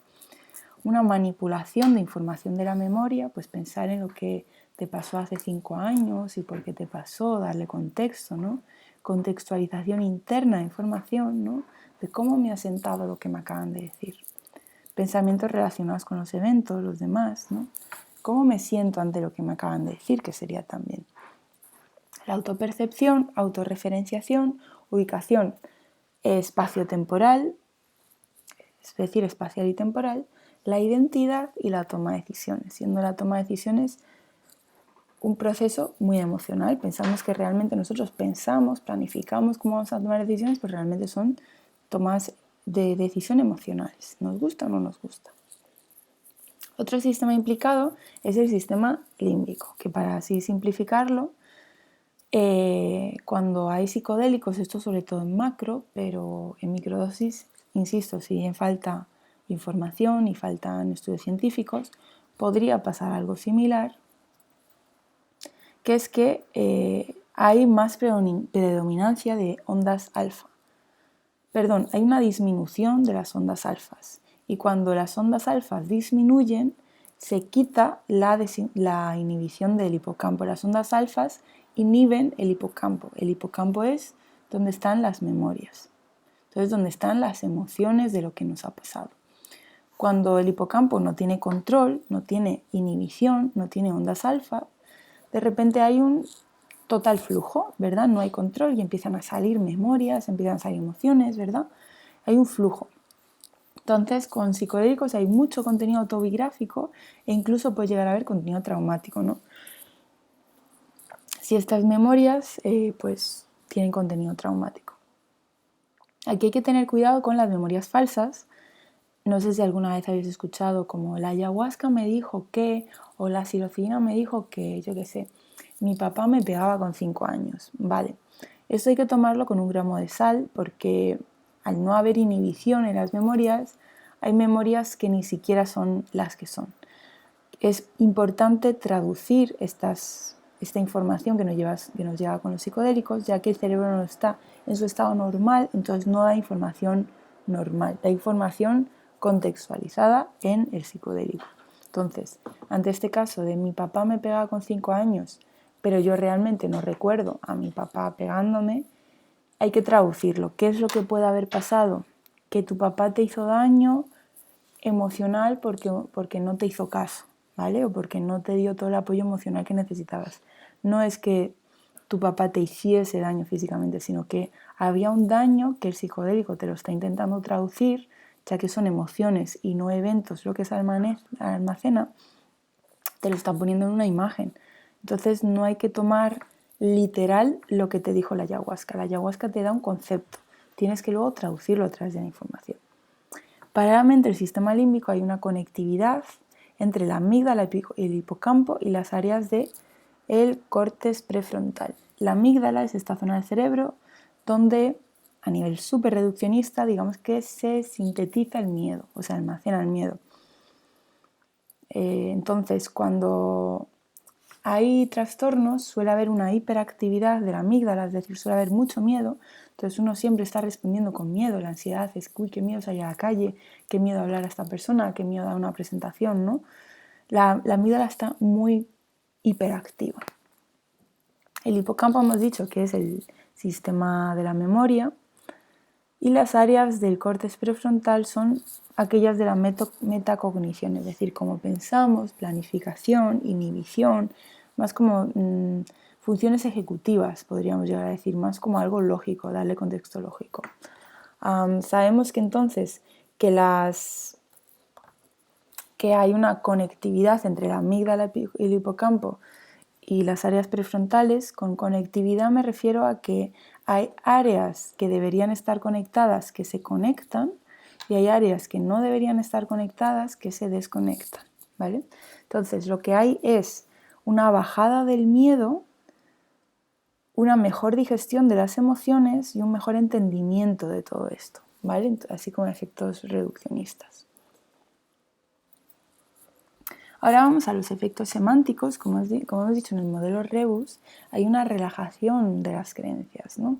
Una manipulación de información de la memoria, pues pensar en lo que te pasó hace 5 años y por qué te pasó, darle contexto, ¿no? Contextualización interna de información, ¿no? De cómo me ha sentado lo que me acaban de decir. Pensamientos relacionados con los eventos, los demás, ¿no? ¿Cómo me siento ante lo que me acaban de decir? Que sería también la autopercepción, autorreferenciación, ubicación espacio-temporal, es decir, espacial y temporal, la identidad y la toma de decisiones, siendo la toma de decisiones un proceso muy emocional. Pensamos que realmente nosotros pensamos, planificamos cómo vamos a tomar decisiones, pues realmente son tomas de decisión emocionales. ¿Nos gusta o no nos gusta? Otro sistema implicado es el sistema límbico, que para así simplificarlo, cuando hay psicodélicos, esto sobre todo en macro, pero en microdosis, insisto, si bien falta información y faltan estudios científicos, podría pasar algo similar, que es que hay más predominancia de ondas alfa. Perdón, hay una disminución de las ondas alfas. Y cuando las ondas alfas disminuyen, se quita la inhibición del hipocampo. Las ondas alfas inhiben el hipocampo. El hipocampo es donde están las memorias. Entonces, donde están las emociones de lo que nos ha pasado. Cuando el hipocampo no tiene control, no tiene inhibición, no tiene ondas alfa, de repente hay un total flujo, ¿verdad? No hay control y empiezan a salir memorias, empiezan a salir emociones, ¿verdad? Hay un flujo. Entonces, con psicodélicos hay mucho contenido autobiográfico e incluso puede llegar a haber contenido traumático, ¿no? Si estas memorias, pues, tienen contenido traumático. Aquí hay que tener cuidado con las memorias falsas. No sé si alguna vez habéis escuchado como la ayahuasca me dijo que, o la psilocibina me dijo que, yo qué sé, mi papá me pegaba con 5 años. Vale, esto hay que tomarlo con 1 gramo de sal porque al no haber inhibición en las memorias, hay memorias que ni siquiera son las que son. Es importante traducir esta información que nos llega con los psicodélicos, ya que el cerebro no está en su estado normal, entonces no da información normal, da información contextualizada en el psicodélico. Entonces, ante este caso de mi papá me pegaba con 5 años, pero yo realmente no recuerdo a mi papá pegándome, hay que traducirlo. ¿Qué es lo que puede haber pasado? Que tu papá te hizo daño emocional porque no te hizo caso, ¿vale? O porque no te dio todo el apoyo emocional que necesitabas. No es que tu papá te hiciese daño físicamente, sino que había un daño que el psicodélico te lo está intentando traducir, ya que son emociones y no eventos lo que se almacena, te lo está poniendo en una imagen. Entonces no hay que tomar literal lo que te dijo la ayahuasca. La ayahuasca te da un concepto, tienes que luego traducirlo a través de la información. Paralelamente, el sistema límbico hay una conectividad entre la amígdala, el hipocampo y las áreas del córtex prefrontal. La amígdala es esta zona del cerebro donde, a nivel súper reduccionista, digamos que se sintetiza el miedo, o se almacena el miedo. Entonces, cuando hay trastornos, suele haber una hiperactividad de la amígdala, es decir, suele haber mucho miedo. Entonces uno siempre está respondiendo con miedo. La ansiedad es, uy, qué miedo salir a la calle, qué miedo hablar a esta persona, qué miedo dar una presentación, ¿no? La amígdala está muy hiperactiva. El hipocampo hemos dicho que es el sistema de la memoria y las áreas del córtex prefrontal son aquellas de la metacognición, es decir, cómo pensamos, planificación, inhibición, más como funciones ejecutivas, podríamos llegar a decir, más como algo lógico, darle contexto lógico. Sabemos que entonces que hay una conectividad entre la amígdala y el hipocampo y las áreas prefrontales. Con conectividad me refiero a que hay áreas que deberían estar conectadas que se conectan y hay áreas que no deberían estar conectadas que se desconectan, ¿vale? Entonces, lo que hay es una bajada del miedo, una mejor digestión de las emociones y un mejor entendimiento de todo esto, ¿vale? Así como efectos reduccionistas. Ahora vamos a los efectos semánticos. Como hemos dicho en el modelo Rebus, hay una relajación de las creencias, ¿no?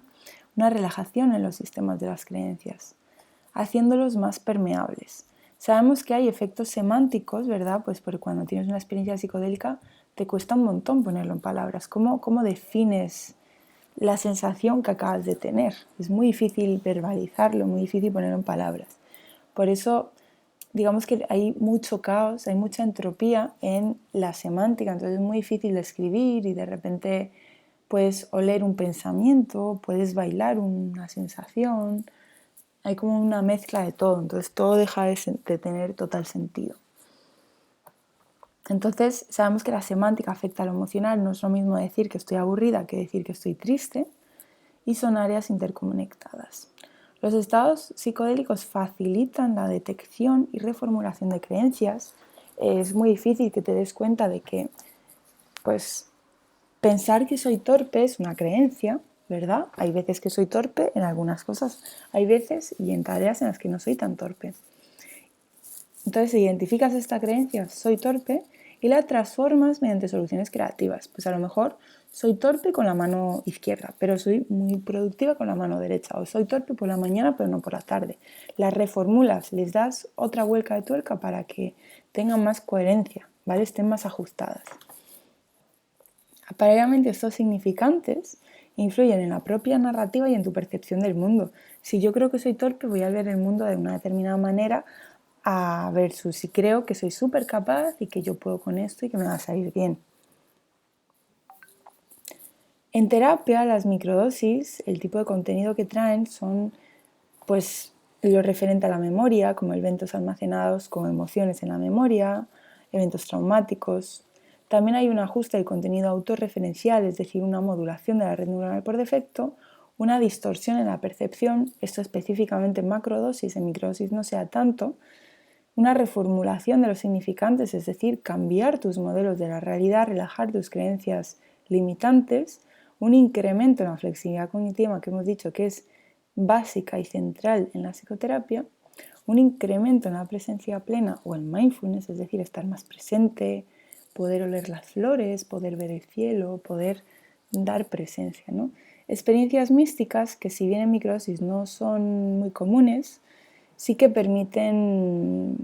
Una relajación en los sistemas de las creencias, haciéndolos más permeables. Sabemos que hay efectos semánticos, ¿verdad? Pues porque cuando tienes una experiencia psicodélica te cuesta un montón ponerlo en palabras. ¿Cómo defines la sensación que acabas de tener? Es muy difícil verbalizarlo, muy difícil ponerlo en palabras. Por eso, digamos que hay mucho caos, hay mucha entropía en la semántica, entonces es muy difícil de escribir y de repente puedes oler un pensamiento, puedes bailar una sensación, hay como una mezcla de todo, entonces todo deja de tener total sentido. Entonces sabemos que la semántica afecta a lo emocional, no es lo mismo decir que estoy aburrida que decir que estoy triste, y son áreas interconectadas. Los estados psicodélicos facilitan la detección y reformulación de creencias. Es muy difícil que te des cuenta de que, pues, pensar que soy torpe es una creencia, ¿verdad? Hay veces que soy torpe en algunas cosas, hay veces y en tareas en las que no soy tan torpe. Entonces identificas esta creencia, soy torpe, y la transformas mediante soluciones creativas. Pues a lo mejor soy torpe con la mano izquierda, pero soy muy productiva con la mano derecha. O soy torpe por la mañana, pero no por la tarde. Las reformulas, les das otra vuelta de tuerca para que tengan más coherencia, ¿vale? Estén más ajustadas. Paralelamente, estos significantes influyen en la propia narrativa y en tu percepción del mundo. Si yo creo que soy torpe, voy a ver el mundo de una determinada manera, versus si creo que soy súper capaz y que yo puedo con esto y que me va a salir bien. En terapia, las microdosis, el tipo de contenido que traen son, pues, lo referente a la memoria, como eventos almacenados como emociones en la memoria, eventos traumáticos. También hay un ajuste del contenido autorreferencial, es decir, una modulación de la red neuronal por defecto, una distorsión en la percepción, esto específicamente en macrodosis, en microdosis no sea tanto, una reformulación de los significantes, es decir, cambiar tus modelos de la realidad, relajar tus creencias limitantes, un incremento en la flexibilidad cognitiva que hemos dicho que es básica y central en la psicoterapia, un incremento en la presencia plena o en mindfulness, es decir, estar más presente, poder oler las flores, poder ver el cielo, poder dar presencia, ¿no? Experiencias místicas que, si bien en microdosis no son muy comunes, sí que permiten,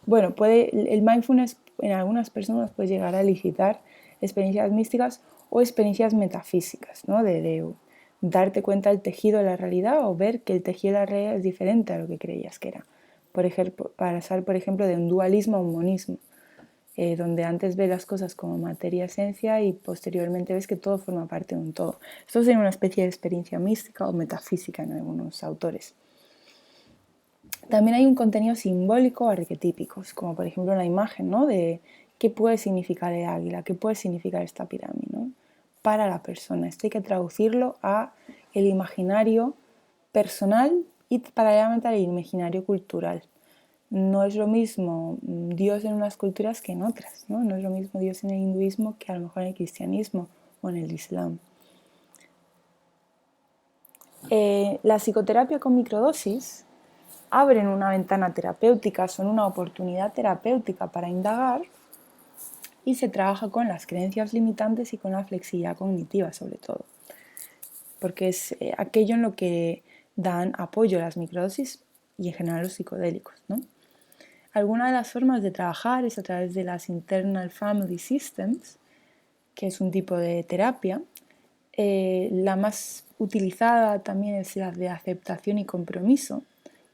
bueno, el mindfulness en algunas personas puede llegar a elicitar experiencias místicas o experiencias metafísicas, ¿no? De darte cuenta del tejido de la realidad o ver que el tejido de la realidad es diferente a lo que creías que era. Por ejemplo, pasar, por ejemplo, de un dualismo a un monismo, donde antes ves las cosas como materia-esencia y posteriormente ves que todo forma parte de un todo. Esto sería una especie de experiencia mística o metafísica en algunos autores. También hay un contenido simbólico o arquetípico, como por ejemplo una imagen, ¿no? De qué puede significar el águila, qué puede significar esta pirámide, ¿no? Para la persona. Esto hay que traducirlo a el imaginario personal y paralelamente al imaginario cultural. No es lo mismo Dios en unas culturas que en otras, ¿no? No es lo mismo Dios en el hinduismo que a lo mejor en el cristianismo o en el islam. La psicoterapia con microdosis abren una ventana terapéutica, son una oportunidad terapéutica para indagar, y se trabaja con las creencias limitantes y con la flexibilidad cognitiva sobre todo, porque es aquello en lo que dan apoyo a las microdosis y en general los psicodélicos, ¿no? Alguna de las formas de trabajar es a través de las Internal Family Systems, que es un tipo de terapia. La más utilizada también es la de aceptación y compromiso,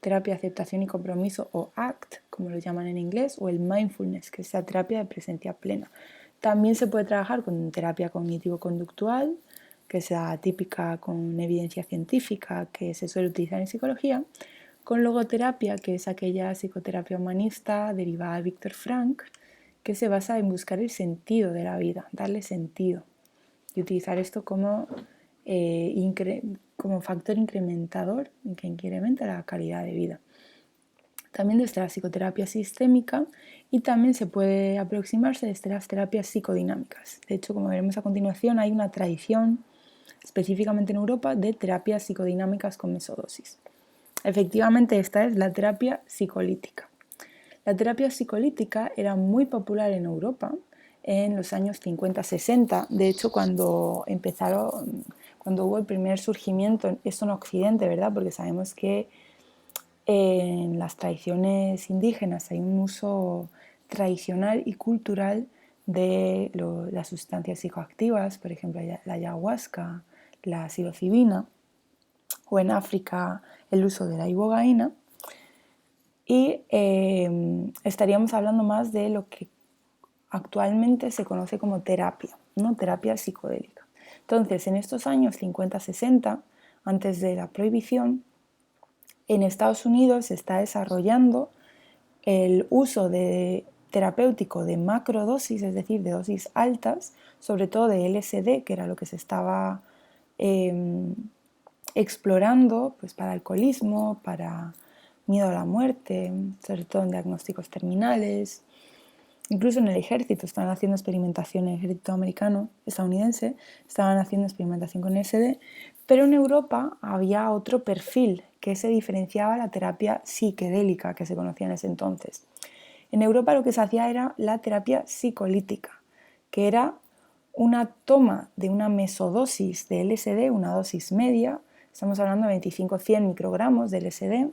terapia de aceptación y compromiso o ACT, como lo llaman en inglés, o el mindfulness, que es la terapia de presencia plena. También se puede trabajar con terapia cognitivo-conductual, que es la típica con evidencia científica que se suele utilizar en psicología, con logoterapia, que es aquella psicoterapia humanista derivada de Viktor Frankl, que se basa en buscar el sentido de la vida, darle sentido y utilizar esto como factor incrementador que incrementa la calidad de vida. También desde la psicoterapia sistémica y también se puede aproximarse desde las terapias psicodinámicas. De hecho, como veremos a continuación, hay una tradición específicamente en Europa de terapias psicodinámicas con mesodosis. Efectivamente, esta es la terapia psicolítica. La terapia psicolítica era muy popular en Europa en los años 50-60. De hecho, cuando hubo el primer surgimiento, esto en Occidente, ¿verdad? Porque sabemos que en las tradiciones indígenas hay un uso tradicional y cultural de las sustancias psicoactivas, por ejemplo, la ayahuasca, la psilocibina, o en África el uso de la ibogaína. Y estaríamos hablando más de lo que actualmente se conoce como terapia, ¿no? Terapia psicodélica. Entonces, en estos años 50-60, antes de la prohibición, en Estados Unidos se está desarrollando el uso terapéutico de macrodosis, es decir, de dosis altas, sobre todo de LSD, que era lo que se estaba explorando pues, para alcoholismo, para miedo a la muerte, sobre todo en diagnósticos terminales. Incluso en el ejército estaban haciendo experimentación, en el ejército estadounidense, estaban haciendo experimentación con LSD, pero en Europa había otro perfil que se diferenciaba la terapia psiquedélica que se conocía en ese entonces. En Europa lo que se hacía era la terapia psicolítica, que era una toma de una mesodosis de LSD, una dosis media, estamos hablando de 25-100 microgramos de LSD,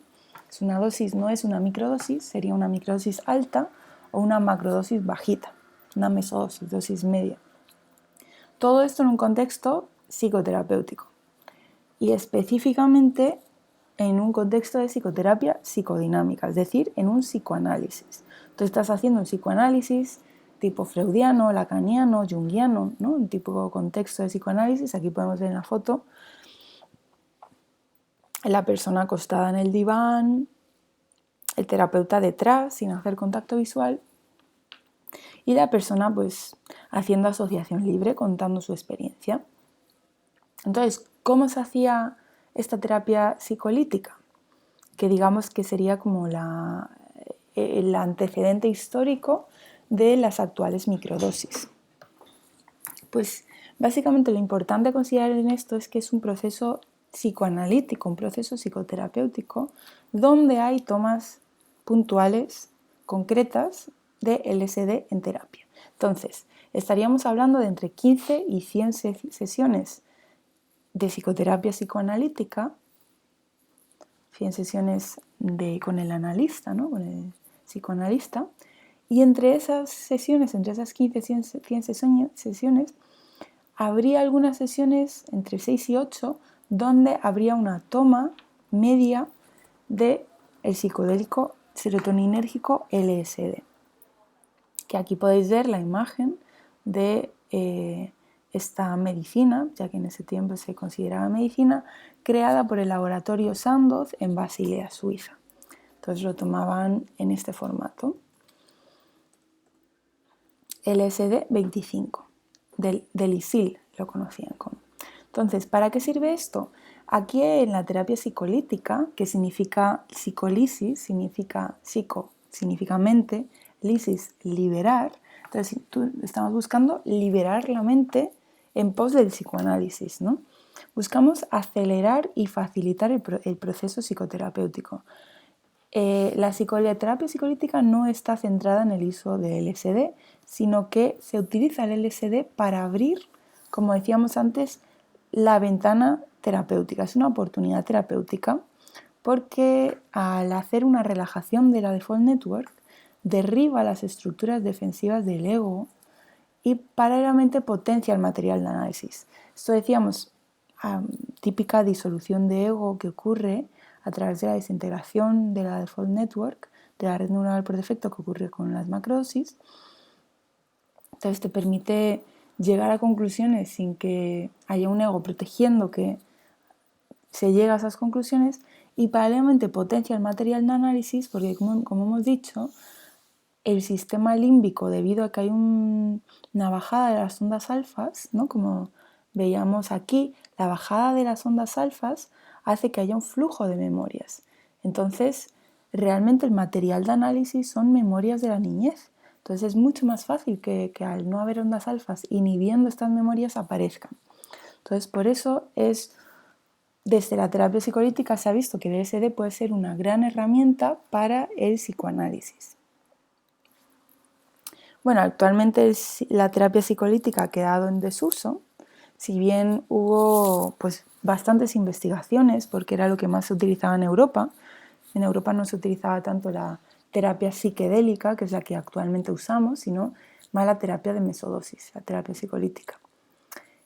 es una dosis, no es una microdosis, sería una microdosis alta o una macrodosis bajita, una mesodosis, dosis media. Todo esto en un contexto psicoterapéutico y específicamente en un contexto de psicoterapia psicodinámica, es decir, en un psicoanálisis. Tú estás haciendo un psicoanálisis tipo freudiano, lacaniano, junguiano, ¿no? Un tipo de contexto de psicoanálisis. Aquí podemos ver en la foto la persona acostada en el diván, el terapeuta detrás sin hacer contacto visual y la persona pues haciendo asociación libre, contando su experiencia. Entonces, ¿cómo se hacía esta terapia psicolítica? Que digamos que sería como el antecedente histórico de las actuales microdosis. Pues básicamente lo importante a considerar en esto es que es un proceso psicoanalítico, un proceso psicoterapéutico, donde hay tomas puntuales, concretas, de LSD en terapia. Entonces, estaríamos hablando de entre 15 y 100 sesiones de psicoterapia psicoanalítica, 100 sesiones con el analista, ¿no? Con el psicoanalista, y entre esas sesiones, entre esas 15-100 sesiones, habría algunas sesiones entre 6 y 8 donde habría una toma media del psicodélico serotoninérgico LSD. Que aquí podéis ver la imagen de esta medicina, ya que en ese tiempo se consideraba medicina, creada por el laboratorio Sandoz en Basilea, Suiza. Entonces lo tomaban en este formato. LSD 25, del ISIL lo conocían como. Entonces, ¿para qué sirve esto? Aquí en la terapia psicolítica, que significa psicolisis, significa mente, lisis, liberar. Entonces, estamos buscando liberar la mente en pos del psicoanálisis, ¿no? Buscamos acelerar y facilitar el proceso psicoterapéutico. La terapia psicolítica no está centrada en el uso de LSD, sino que se utiliza el LSD para abrir, como decíamos antes, la ventana terapéutica. Es una oportunidad terapéutica porque al hacer una relajación de la default network, derriba las estructuras defensivas del ego y paralelamente potencia el material de análisis. Esto decíamos, típica disolución de ego que ocurre a través de la desintegración de la default network, de la red neuronal por defecto que ocurre con las macrodosis. Entonces te permite llegar a conclusiones sin que haya un ego protegiendo que se llegue a esas conclusiones, y paralelamente potencia el material de análisis porque, como hemos dicho, el sistema límbico, debido a que hay una bajada de las ondas alfas, ¿no? Como veíamos aquí, la bajada de las ondas alfas hace que haya un flujo de memorias. Entonces, realmente el material de análisis son memorias de la niñez. Entonces es mucho más fácil que al no haber ondas alfas inhibiendo estas memorias aparezcan. Entonces, por eso desde la terapia psicolítica se ha visto que el LSD puede ser una gran herramienta para el psicoanálisis. Bueno, actualmente la terapia psicolítica ha quedado en desuso, si bien hubo pues, bastantes investigaciones, porque era lo que más se utilizaba en Europa. En Europa no se utilizaba tanto la terapia psiquedélica, que es la que actualmente usamos, sino más la terapia de mesodosis, la terapia psicolítica.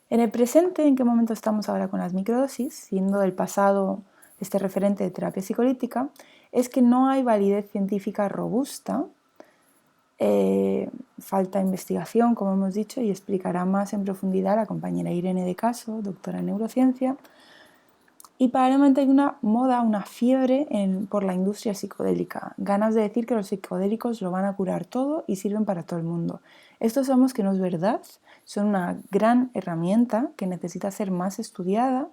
En el presente, ¿en qué momento estamos ahora con las microdosis? Siendo el pasado este referente de terapia psicolítica, es que no hay validez científica robusta. Falta investigación, como hemos dicho, y explicará más en profundidad la compañera Irene de Caso, doctora en neurociencia. Y paralelamente hay una moda, una fiebre por la industria psicodélica. Ganas de decir que los psicodélicos lo van a curar todo y sirven para todo el mundo. Esto sabemos que no es verdad. Son una gran herramienta que necesita ser más estudiada,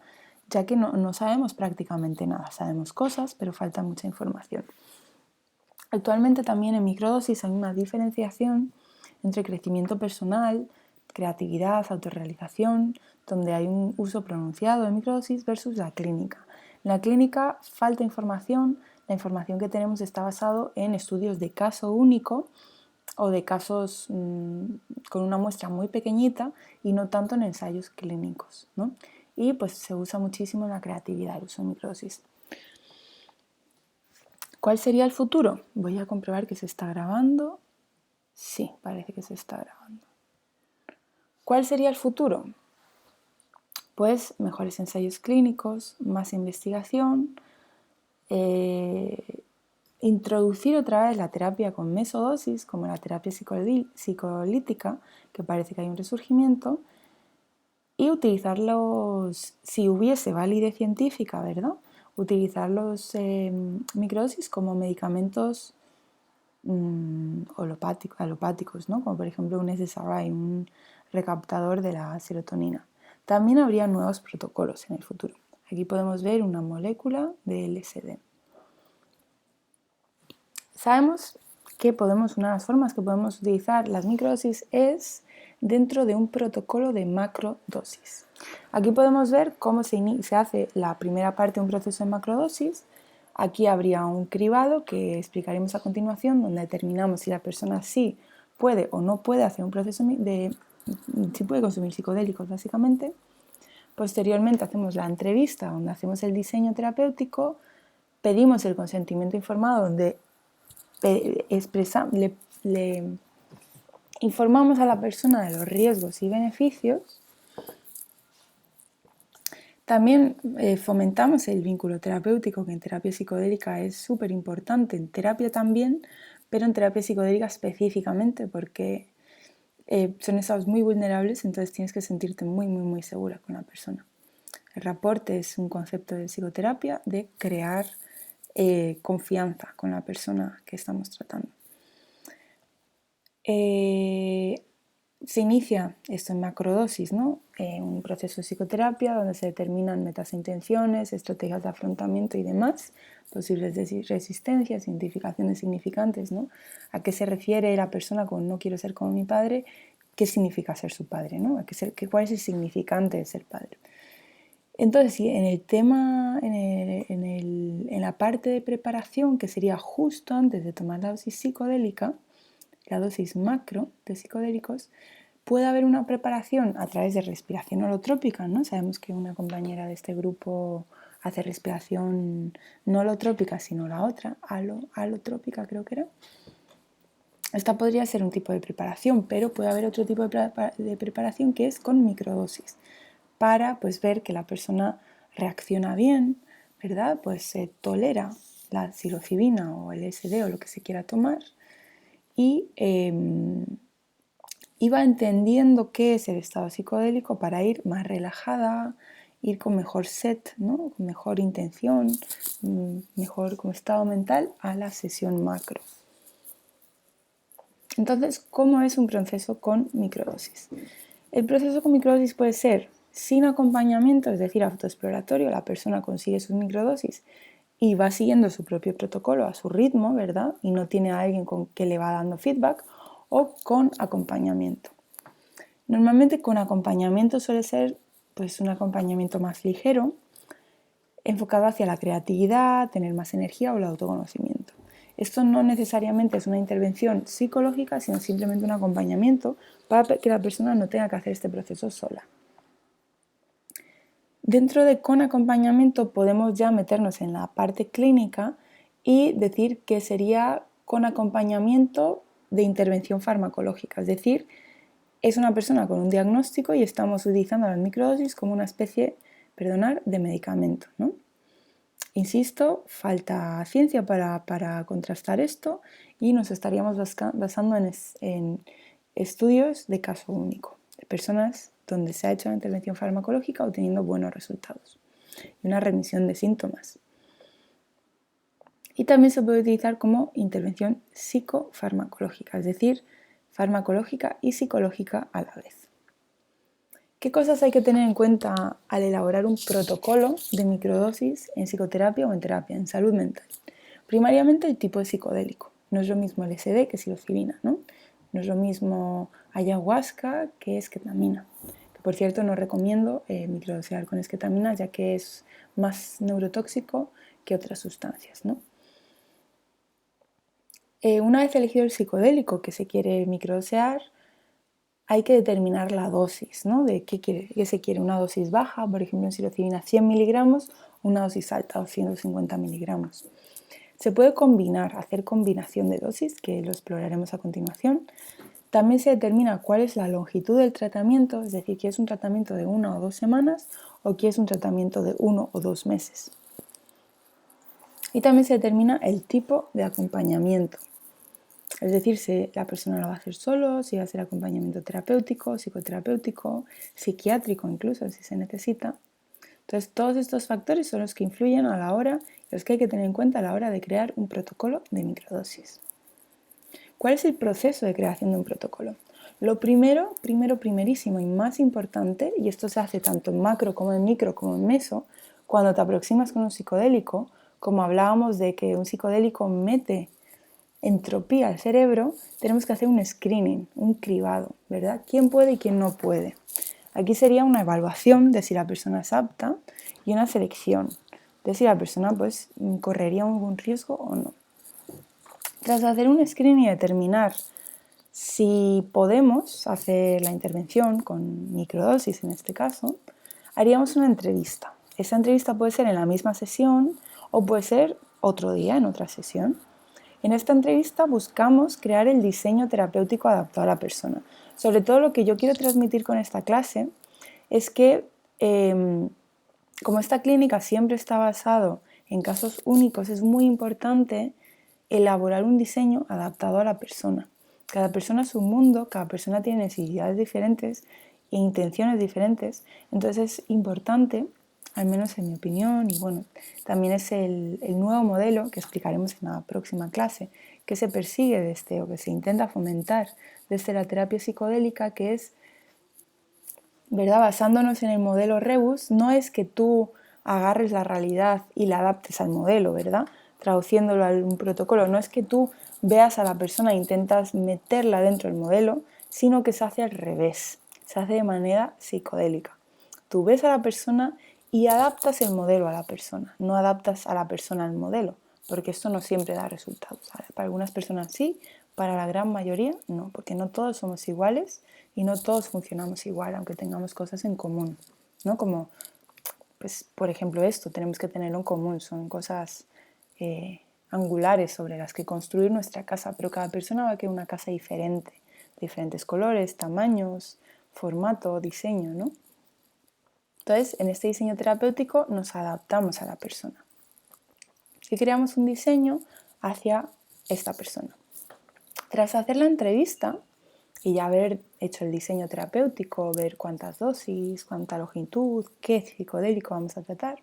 ya que no sabemos prácticamente nada. Sabemos cosas, pero falta mucha información. Actualmente también en microdosis hay una diferenciación entre crecimiento personal, creatividad, autorrealización, donde hay un uso pronunciado de microdosis versus la clínica. En la clínica falta información, la información que tenemos está basada en estudios de caso único o de casos con una muestra muy pequeñita y no tanto en ensayos clínicos, ¿no? Y pues se usa muchísimo en la creatividad el uso de microdosis. ¿Cuál sería el futuro? Voy a comprobar que se está grabando. Sí, parece que se está grabando. ¿Cuál sería el futuro? Pues mejores ensayos clínicos, más investigación, introducir otra vez la terapia con mesodosis, como la terapia psicolítica, que parece que hay un resurgimiento, y utilizarlos, si hubiese validez científica, ¿verdad? Utilizar los microdosis como medicamentos alopáticos, ¿no? Como por ejemplo un SSRI, un recaptador de la serotonina. También habría nuevos protocolos en el futuro. Aquí podemos ver una molécula de LSD. Sabemos que una de las formas que podemos utilizar las microdosis es dentro de un protocolo de macrodosis. Aquí podemos ver cómo se hace la primera parte de un proceso de macrodosis. Aquí habría un cribado que explicaremos a continuación, donde determinamos si la persona sí puede o no puede hacer un proceso si puede consumir psicodélicos básicamente. Posteriormente hacemos la entrevista, donde hacemos el diseño terapéutico, pedimos el consentimiento informado, donde le informamos a la persona de los riesgos y beneficios. También fomentamos el vínculo terapéutico, que en terapia psicodélica es súper importante, en terapia también, pero en terapia psicodélica específicamente, porque son estados muy vulnerables, entonces tienes que sentirte muy, muy, muy segura con la persona. El rapport es un concepto de psicoterapia de crear confianza con la persona que estamos tratando. Se inicia esto en macrodosis, ¿no? Un proceso de psicoterapia donde se determinan metas e intenciones, estrategias de afrontamiento y demás, posibles resistencias, identificaciones significantes, ¿no? ¿A qué se refiere la persona con no quiero ser como mi padre? ¿Qué significa ser su padre, ¿no? ¿Cuál es el significante de ser padre? Entonces, en el tema, en la parte de preparación, que sería justo antes de tomar la dosis psicodélica, la dosis macro de psicodélicos, puede haber una preparación a través de respiración holotrópica, ¿no? Sabemos que una compañera de este grupo hace respiración no holotrópica, sino la otra, alotrópica creo que era. Esta podría ser un tipo de preparación, pero puede haber otro tipo de preparación que es con microdosis, para pues ver que la persona reacciona bien, ¿verdad? Pues se tolera la psilocibina o el LSD o lo que se quiera tomar, y y va entendiendo qué es el estado psicodélico para ir más relajada, ir con mejor set, ¿no? Con mejor intención, mejor como estado mental a la sesión macro. Entonces, ¿cómo es un proceso con microdosis? El proceso con microdosis puede ser sin acompañamiento, es decir, autoexploratorio, la persona consigue sus microdosis y va siguiendo su propio protocolo a su ritmo, ¿verdad? Y no tiene a alguien con que le va dando feedback, o con acompañamiento. Normalmente con acompañamiento suele ser pues, un acompañamiento más ligero, enfocado hacia la creatividad, tener más energía o el autoconocimiento. Esto no necesariamente es una intervención psicológica, sino simplemente un acompañamiento para que la persona no tenga que hacer este proceso sola. Dentro de con acompañamiento podemos ya meternos en la parte clínica y decir que sería con acompañamiento de intervención farmacológica, es decir, es una persona con un diagnóstico y estamos utilizando las microdosis como una especie, de medicamento, ¿no? Insisto, falta ciencia para contrastar esto y nos estaríamos basando en estudios de caso único, de personas donde se ha hecho la intervención farmacológica obteniendo buenos resultados y una remisión de síntomas. Y también se puede utilizar como intervención psicofarmacológica, es decir, farmacológica y psicológica a la vez. ¿Qué cosas hay que tener en cuenta al elaborar un protocolo de microdosis en psicoterapia o en terapia, en salud mental? Primariamente el tipo de psicodélico. No es lo mismo LSD que psilocibina, ¿no? No es lo mismo ayahuasca que esketamina. Que por cierto no recomiendo microdosear con esketamina ya que es más neurotóxico que otras sustancias, ¿no? Una vez elegido el psicodélico que se quiere microdosear, hay que determinar la dosis, ¿no? De qué se quiere, una dosis baja, por ejemplo en psilocibina 100 miligramos, una dosis alta, 250 miligramos. Se puede combinar, hacer combinación de dosis, que lo exploraremos a continuación. También se determina cuál es la longitud del tratamiento, es decir, si es un tratamiento de 1 o 2 semanas o si es un tratamiento de 1 o 2 meses. Y también se determina el tipo de acompañamiento. Es decir, si la persona lo va a hacer solo, si va a ser acompañamiento terapéutico, psicoterapéutico, psiquiátrico incluso si se necesita. Entonces, todos estos factores son los que influyen a la hora, los que hay que tener en cuenta a la hora de crear un protocolo de microdosis. ¿Cuál es el proceso de creación de un protocolo? Lo primerísimo y más importante, y esto se hace tanto en macro como en micro como en meso, cuando te aproximas con un psicodélico, como hablábamos de que un psicodélico mete entropía al cerebro, tenemos que hacer un screening, un cribado, ¿verdad? ¿Quién puede y quién no puede? Aquí sería una evaluación de si la persona es apta y una selección de si la persona pues, correría algún riesgo o no. Tras hacer un screening y determinar si podemos hacer la intervención con microdosis en este caso, haríamos una entrevista. Esa entrevista puede ser en la misma sesión o puede ser otro día en otra sesión. En esta entrevista buscamos crear el diseño terapéutico adaptado a la persona. Sobre todo lo que yo quiero transmitir con esta clase es que como esta clínica siempre está basado en casos únicos, es muy importante elaborar un diseño adaptado a la persona. Cada persona es un mundo, cada persona tiene necesidades diferentes e intenciones diferentes, entonces es importante, al menos en mi opinión, y bueno, también es el nuevo modelo que explicaremos en la próxima clase, que se persigue desde, o que se intenta fomentar desde la terapia psicodélica, que es, ¿verdad? Basándonos en el modelo Rebus, no es que tú agarres la realidad y la adaptes al modelo, ¿verdad? Traduciéndolo a un protocolo, no es que tú veas a la persona e intentas meterla dentro del modelo, sino que se hace al revés, se hace de manera psicodélica. Tú ves a la persona y adaptas el modelo a la persona, no adaptas a la persona al modelo, porque esto no siempre da resultados. Para algunas personas sí, para la gran mayoría no, porque no todos somos iguales y no todos funcionamos igual, aunque tengamos cosas en común, ¿no? Como, pues, por ejemplo, esto tenemos que tener en común, son cosas angulares sobre las que construir nuestra casa, pero cada persona va a querer una casa diferente, de diferentes colores, tamaños, formato, diseño, ¿no? Entonces, en este diseño terapéutico nos adaptamos a la persona y creamos un diseño hacia esta persona. Tras hacer la entrevista, y ya haber hecho el diseño terapéutico, ver cuántas dosis, cuánta longitud, qué psicodélico vamos a tratar,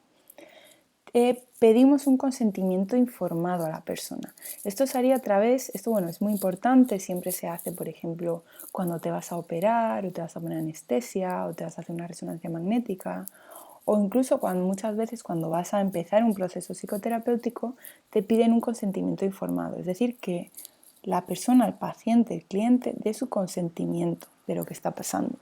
pedimos un consentimiento informado a la persona. Esto se haría a través, esto bueno, es muy importante, siempre se hace, por ejemplo, cuando te vas a operar o te vas a poner anestesia o te vas a hacer una resonancia magnética, o incluso muchas veces cuando vas a empezar un proceso psicoterapéutico te piden un consentimiento informado, es decir, que la persona, el paciente, el cliente, dé su consentimiento de lo que está pasando.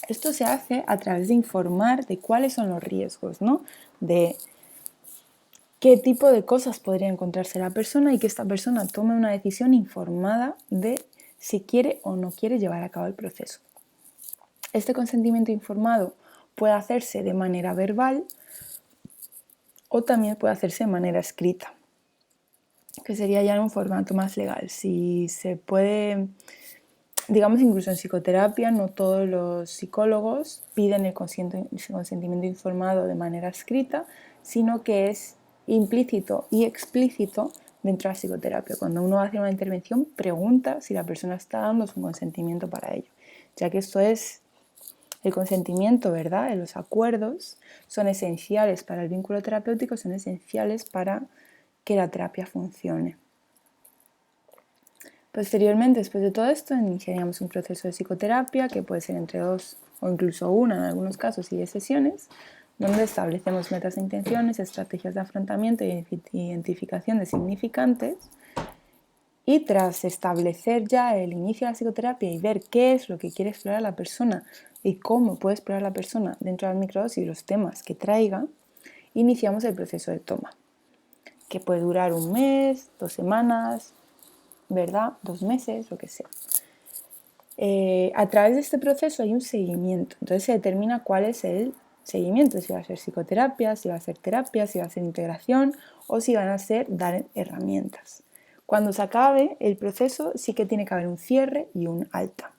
Esto se hace a través de informar de cuáles son los riesgos, ¿no? De qué tipo de cosas podría encontrarse la persona y que esta persona tome una decisión informada de si quiere o no quiere llevar a cabo el proceso. Este consentimiento informado puede hacerse de manera verbal o también puede hacerse de manera escrita, que sería ya en un formato más legal. Si se puede, digamos, incluso en psicoterapia, no todos los psicólogos piden el consentimiento informado de manera escrita, sino que es implícito y explícito dentro de la psicoterapia. Cuando uno hace una intervención, pregunta si la persona está dando su consentimiento para ello, ya que esto es el consentimiento, ¿verdad? Los acuerdos son esenciales para el vínculo terapéutico, son esenciales para que la terapia funcione. Posteriormente, después de todo esto, iniciaríamos un proceso de psicoterapia que puede ser entre 2 o incluso 1 en algunos casos y 10 sesiones, donde establecemos metas e intenciones, estrategias de afrontamiento e identificación de significantes. Y tras establecer ya el inicio de la psicoterapia y ver qué es lo que quiere explorar la persona y cómo puede explorar la persona dentro de la microdosis y los temas que traiga, iniciamos el proceso de toma, que puede durar 1 mes, 2 semanas, ¿verdad? 2 meses, lo que sea. A través de este proceso hay un seguimiento, entonces se determina cuál es el seguimiento, si va a ser psicoterapia, si va a ser terapia, si va a ser integración o si van a ser dar herramientas. Cuando se acabe el proceso sí que tiene que haber un cierre y un alta.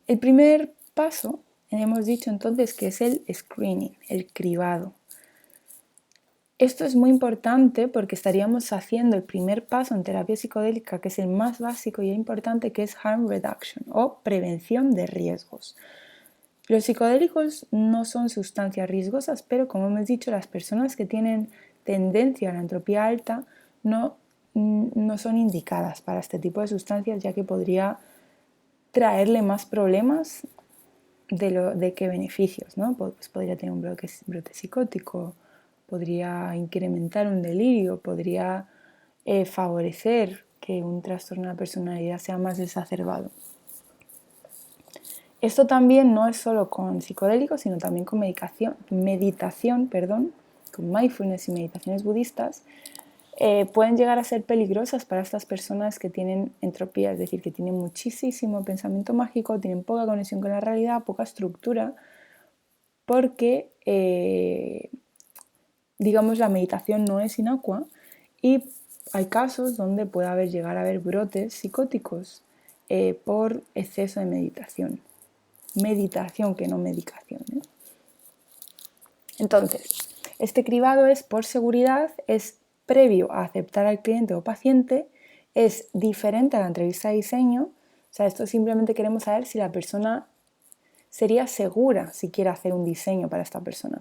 El primer paso, hemos dicho entonces que es el screening, el cribado. Esto es muy importante porque estaríamos haciendo el primer paso en terapia psicodélica, que es el más básico y importante, que es harm reduction o prevención de riesgos. Los psicodélicos no son sustancias riesgosas, pero como hemos dicho, las personas que tienen tendencia a la entropía alta no son indicadas para este tipo de sustancias, ya que podría traerle más problemas de que beneficios, ¿no? Pues podría tener un brote psicótico, podría incrementar un delirio, podría favorecer que un trastorno de la personalidad sea más exacerbado. Esto también no es solo con psicodélicos, sino también con meditación, con mindfulness y meditaciones budistas, pueden llegar a ser peligrosas para estas personas que tienen entropía, es decir, que tienen muchísimo pensamiento mágico, tienen poca conexión con la realidad, poca estructura, porque digamos, la meditación no es inocua y hay casos donde puede llegar a haber brotes psicóticos por exceso de meditación. Meditación que no medicación, ¿eh? Entonces, este cribado es por seguridad, es previo a aceptar al cliente o paciente, es diferente a la entrevista de diseño. O sea, esto simplemente queremos saber si la persona sería segura si quiere hacer un diseño para esta persona.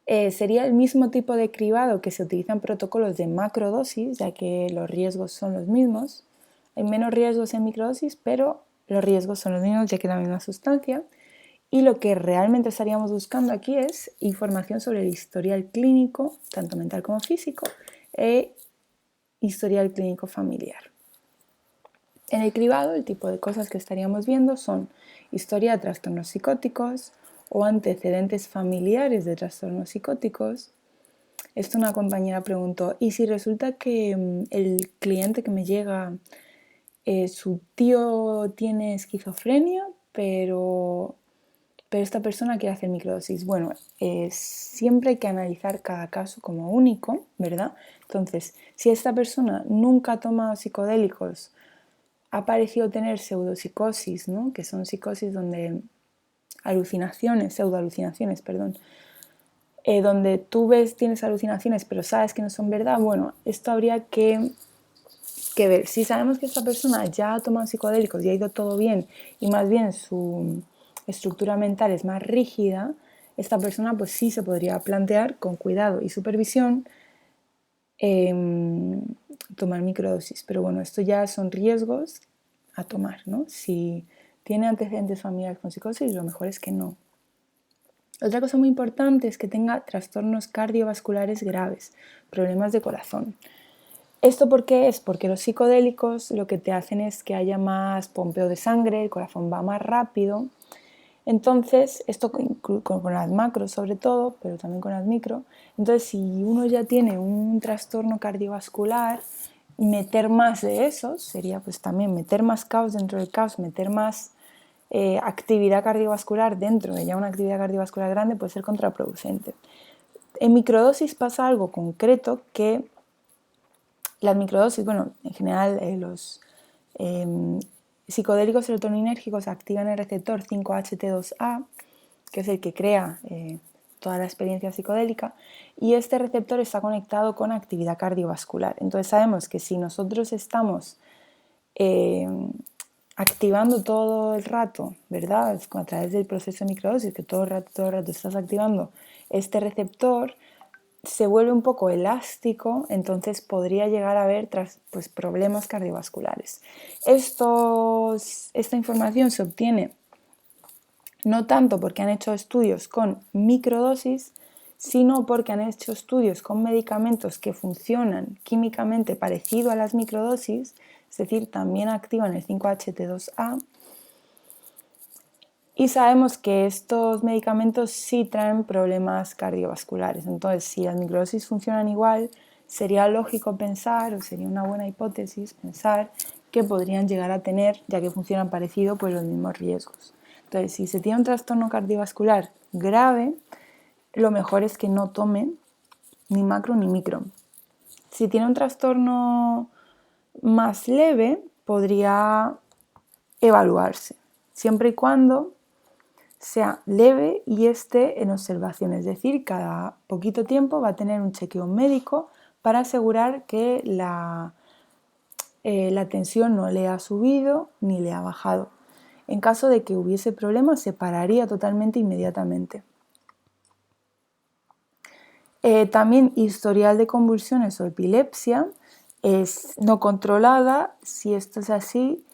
Sería el mismo tipo de cribado que se utiliza en protocolos de macrodosis, ya que los riesgos son los mismos. Hay menos riesgos en microdosis, pero los riesgos son los mismos, ya que es la misma sustancia. Y lo que realmente estaríamos buscando aquí es información sobre el historial clínico, tanto mental como físico, e historial clínico familiar. En el cribado, el tipo de cosas que estaríamos viendo son historia de trastornos psicóticos o antecedentes familiares de trastornos psicóticos. Esto una compañera preguntó, ¿y si resulta que el cliente que me llega, su tío tiene esquizofrenia, pero esta persona quiere hacer microdosis? Bueno, siempre hay que analizar cada caso como único, ¿verdad? Entonces, si esta persona nunca ha tomado psicodélicos, ha parecido tener pseudopsicosis, ¿no? Que son psicosis donde pseudoalucinaciones, donde tú tienes alucinaciones pero sabes que no son verdad. Bueno, esto habría que que ver. Si sabemos que esta persona ya ha tomado psicodélicos y ha ido todo bien y más bien su estructura mental es más rígida, esta persona pues sí se podría plantear con cuidado y supervisión tomar microdosis. Pero bueno, esto ya son riesgos a tomar, ¿no? Si tiene antecedentes familiares con psicosis, lo mejor es que no. Otra cosa muy importante es que tenga trastornos cardiovasculares graves, problemas de corazón. ¿Esto por qué es? Porque los psicodélicos lo que te hacen es que haya más pompeo de sangre, el corazón va más rápido. Entonces, esto con las macros sobre todo, pero también con las micro. Entonces, si uno ya tiene un trastorno cardiovascular, meter más de esos sería pues también meter más caos dentro del caos, meter más actividad cardiovascular dentro de ya una actividad cardiovascular grande puede ser contraproducente. En microdosis pasa algo concreto que las microdosis, bueno, en general los psicodélicos serotoninérgicos activan el receptor 5-HT2A, que es el que crea toda la experiencia psicodélica, y este receptor está conectado con actividad cardiovascular. Entonces sabemos que si nosotros estamos activando todo el rato, ¿verdad? A través del proceso de microdosis, que todo el rato estás activando este receptor, se vuelve un poco elástico, entonces podría llegar a haber pues, problemas cardiovasculares. Esta información se obtiene no tanto porque han hecho estudios con microdosis, sino porque han hecho estudios con medicamentos que funcionan químicamente parecido a las microdosis, es decir, también activan el 5-HT2A, y sabemos que estos medicamentos sí traen problemas cardiovasculares. Entonces, si las microdosis funcionan igual, sería lógico pensar, o sería una buena hipótesis pensar, que podrían llegar a tener, ya que funcionan parecido, pues los mismos riesgos. Entonces, si se tiene un trastorno cardiovascular grave, lo mejor es que no tomen ni macro ni micro. Si tiene un trastorno más leve, podría evaluarse, siempre y cuando sea leve y esté en observación, es decir, cada poquito tiempo va a tener un chequeo médico para asegurar que la tensión no le ha subido ni le ha bajado. En caso de que hubiese problemas, se pararía totalmente inmediatamente. También historial de convulsiones o epilepsia es no controlada. Si esto es así,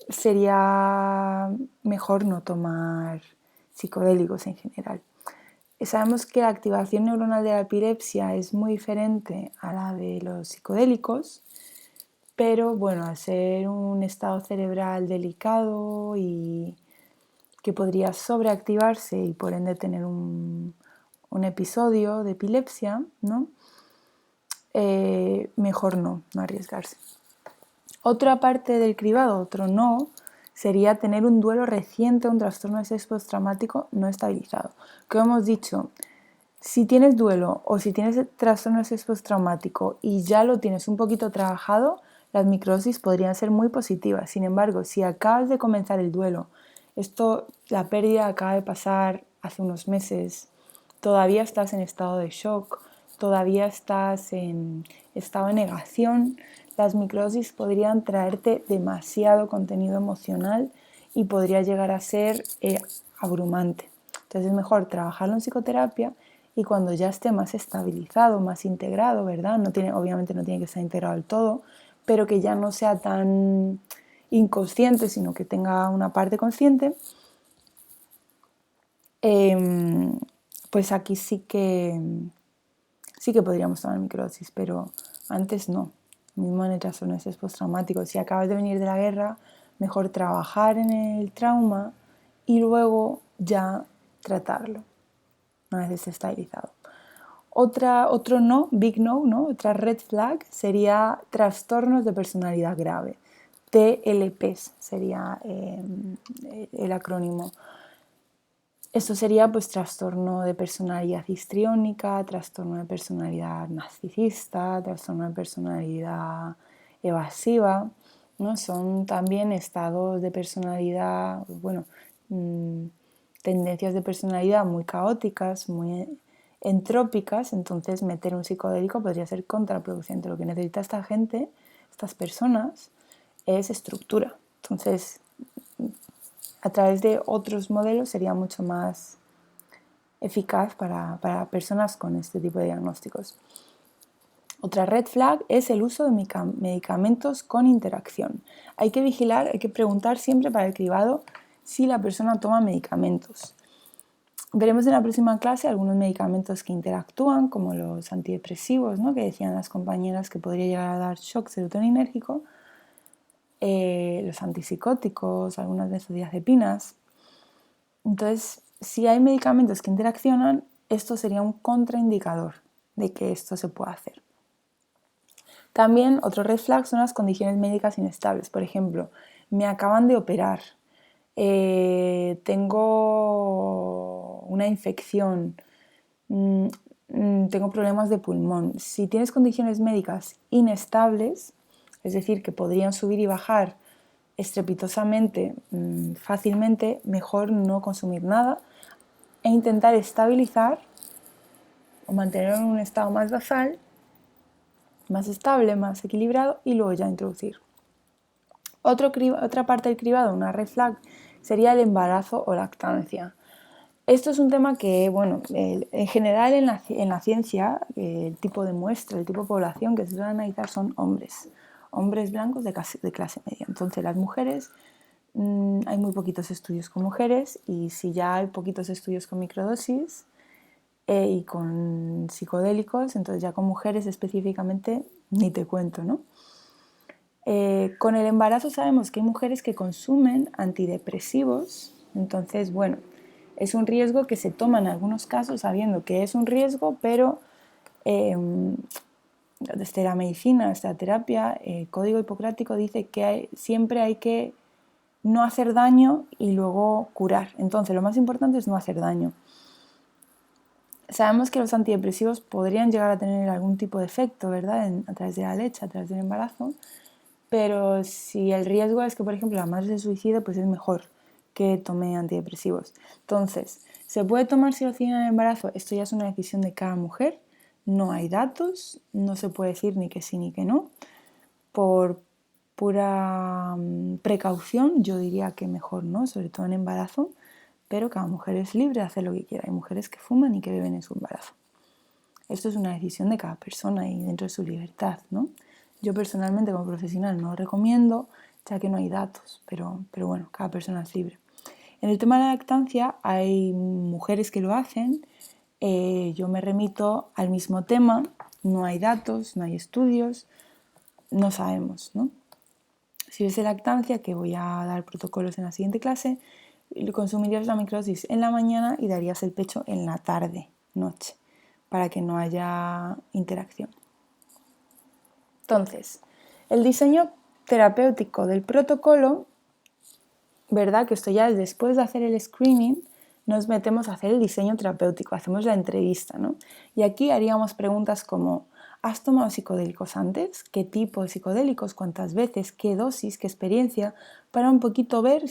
sería mejor no tomar psicodélicos en general. Sabemos que la activación neuronal de la epilepsia es muy diferente a la de los psicodélicos, pero bueno, al ser un estado cerebral delicado y que podría sobreactivarse y por ende tener un episodio de epilepsia, ¿no? Mejor no arriesgarse. Otra parte del cribado, otro no, sería tener un duelo reciente o un trastorno de estrés postraumático no estabilizado. Como hemos dicho, si tienes duelo o si tienes trastorno de estrés postraumático y ya lo tienes un poquito trabajado, las microdosis podrían ser muy positivas. Sin embargo, si acabas de comenzar el duelo, la pérdida acaba de pasar hace unos meses, todavía estás en estado de shock, todavía estás en estado de negación, las microdosis podrían traerte demasiado contenido emocional y podría llegar a ser abrumante. Entonces es mejor trabajarlo en psicoterapia y cuando ya esté más estabilizado, más integrado, ¿verdad? Obviamente no tiene que estar integrado del todo, pero que ya no sea tan inconsciente, sino que tenga una parte consciente, pues aquí sí que podríamos tomar microdosis, pero antes no. Mismo en el trastorno de estrés postraumático. Si acabas de venir de la guerra, mejor trabajar en el trauma y luego ya tratarlo, una vez esté estabilizado. Otro no, big no, otra red flag sería trastornos de personalidad grave. TLPs sería el acrónimo. Esto sería pues trastorno de personalidad histriónica, trastorno de personalidad narcisista, trastorno de personalidad evasiva, ¿no? Son también estados de personalidad, bueno, tendencias de personalidad muy caóticas, muy entrópicas, entonces meter un psicodélico podría ser contraproducente. Lo que necesita esta gente, estas personas, es estructura. Entonces, a través de otros modelos sería mucho más eficaz para personas con este tipo de diagnósticos. Otra red flag es el uso de medicamentos con interacción. Hay que vigilar, hay que preguntar siempre para el cribado si la persona toma medicamentos. Veremos en la próxima clase algunos medicamentos que interactúan, como los antidepresivos, ¿no? Que decían las compañeras que podría llegar a dar shock serotoninérgico, los antipsicóticos, algunas benzodiazepinas. Entonces, si hay medicamentos que interaccionan, esto sería un contraindicador de que esto se pueda hacer. También otro red flag son las condiciones médicas inestables. Por ejemplo, me acaban de operar, tengo una infección, tengo problemas de pulmón. Si tienes condiciones médicas inestables, es decir, que podrían subir y bajar estrepitosamente, fácilmente, mejor no consumir nada e intentar estabilizar o mantenerlo en un estado más basal, más estable, más equilibrado y luego ya introducir. Otra parte del cribado, una red flag, sería el embarazo o lactancia. Esto es un tema que, bueno, en general en la ciencia, el tipo de muestra, el tipo de población que se suele analizar son hombres blancos de clase media. Entonces las mujeres, hay muy poquitos estudios con mujeres y si ya hay poquitos estudios con microdosis y con psicodélicos, entonces ya con mujeres específicamente ni te cuento, ¿no? Con el embarazo sabemos que hay mujeres que consumen antidepresivos, entonces, bueno, es un riesgo que se toma en algunos casos sabiendo que es un riesgo, pero desde la medicina, desde la terapia, el Código Hipocrático dice que siempre hay que no hacer daño y luego curar. Entonces, lo más importante es no hacer daño. Sabemos que los antidepresivos podrían llegar a tener algún tipo de efecto, ¿verdad? A través de la leche, a través del embarazo. Pero si el riesgo es que, por ejemplo, la madre se suicide, pues es mejor que tome antidepresivos. Entonces, ¿se puede tomar psilocibina en el embarazo? Esto ya es una decisión de cada mujer. No hay datos, no se puede decir ni que sí ni que no. Por pura precaución, yo diría que mejor no, sobre todo en embarazo, pero cada mujer es libre de hacer lo que quiera. Hay mujeres que fuman y que beben en su embarazo. Esto es una decisión de cada persona y dentro de su libertad, ¿no? Yo personalmente como profesional no lo recomiendo, ya que no hay datos, pero bueno, cada persona es libre. En el tema de la lactancia hay mujeres que lo hacen, yo me remito al mismo tema, no hay datos, no hay estudios, no sabemos, ¿no? Si es de lactancia, que voy a dar protocolos en la siguiente clase, consumirías la microdosis en la mañana y darías el pecho en la tarde, noche, para que no haya interacción. Entonces, el diseño terapéutico del protocolo, ¿verdad? Que esto ya es después de hacer el screening, nos metemos a hacer el diseño terapéutico, hacemos la entrevista, ¿no? Y aquí haríamos preguntas como, ¿has tomado psicodélicos antes? ¿Qué tipo de psicodélicos? ¿Cuántas veces? ¿Qué dosis? ¿Qué experiencia? Para un poquito ver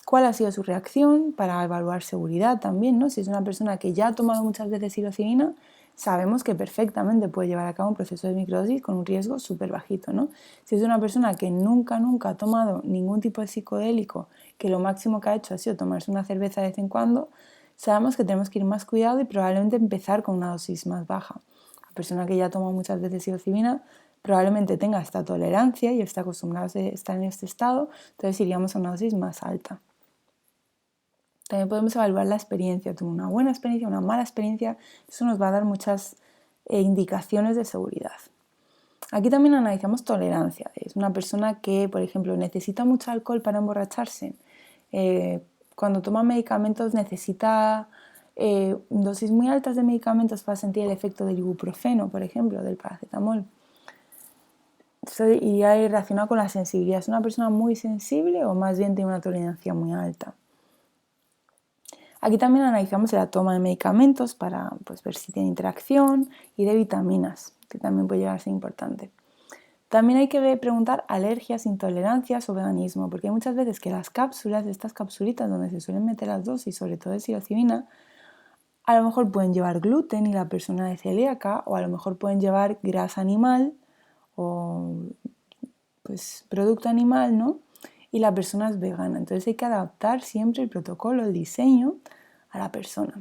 cuál ha sido su reacción, para evaluar seguridad también, ¿no? Si es una persona que ya ha tomado muchas veces psilocibina, sabemos que perfectamente puede llevar a cabo un proceso de microdosis con un riesgo súper bajito, ¿no? Si es una persona que nunca ha tomado ningún tipo de psicodélico, que lo máximo que ha hecho ha sido tomarse una cerveza de vez en cuando, sabemos que tenemos que ir más cuidado y probablemente empezar con una dosis más baja. La persona que ya toma muchas veces psilocibina probablemente tenga esta tolerancia y está acostumbrada a estar en este estado, entonces iríamos a una dosis más alta. También podemos evaluar la experiencia, tuve una buena experiencia, una mala experiencia, eso nos va a dar muchas indicaciones de seguridad. Aquí también analizamos tolerancia, es una persona que, por ejemplo, necesita mucho alcohol para emborracharse, cuando toma medicamentos necesita dosis muy altas de medicamentos para sentir el efecto del ibuprofeno, por ejemplo, del paracetamol. Esto iría relacionado con la sensibilidad, ¿es una persona muy sensible o más bien tiene una tolerancia muy alta? Aquí también analizamos la toma de medicamentos para ver si tiene interacción y de vitaminas, que también puede llegar a ser importante. También hay que preguntar alergias, intolerancias o veganismo, porque hay muchas veces que las cápsulas, estas capsulitas donde se suelen meter las dosis, sobre todo de psilocibina, A lo mejor pueden llevar gluten y la persona es celíaca, o a lo mejor pueden llevar grasa animal o pues producto animal, ¿no? Y la persona es vegana. Entonces hay que adaptar siempre el protocolo, el diseño a la persona.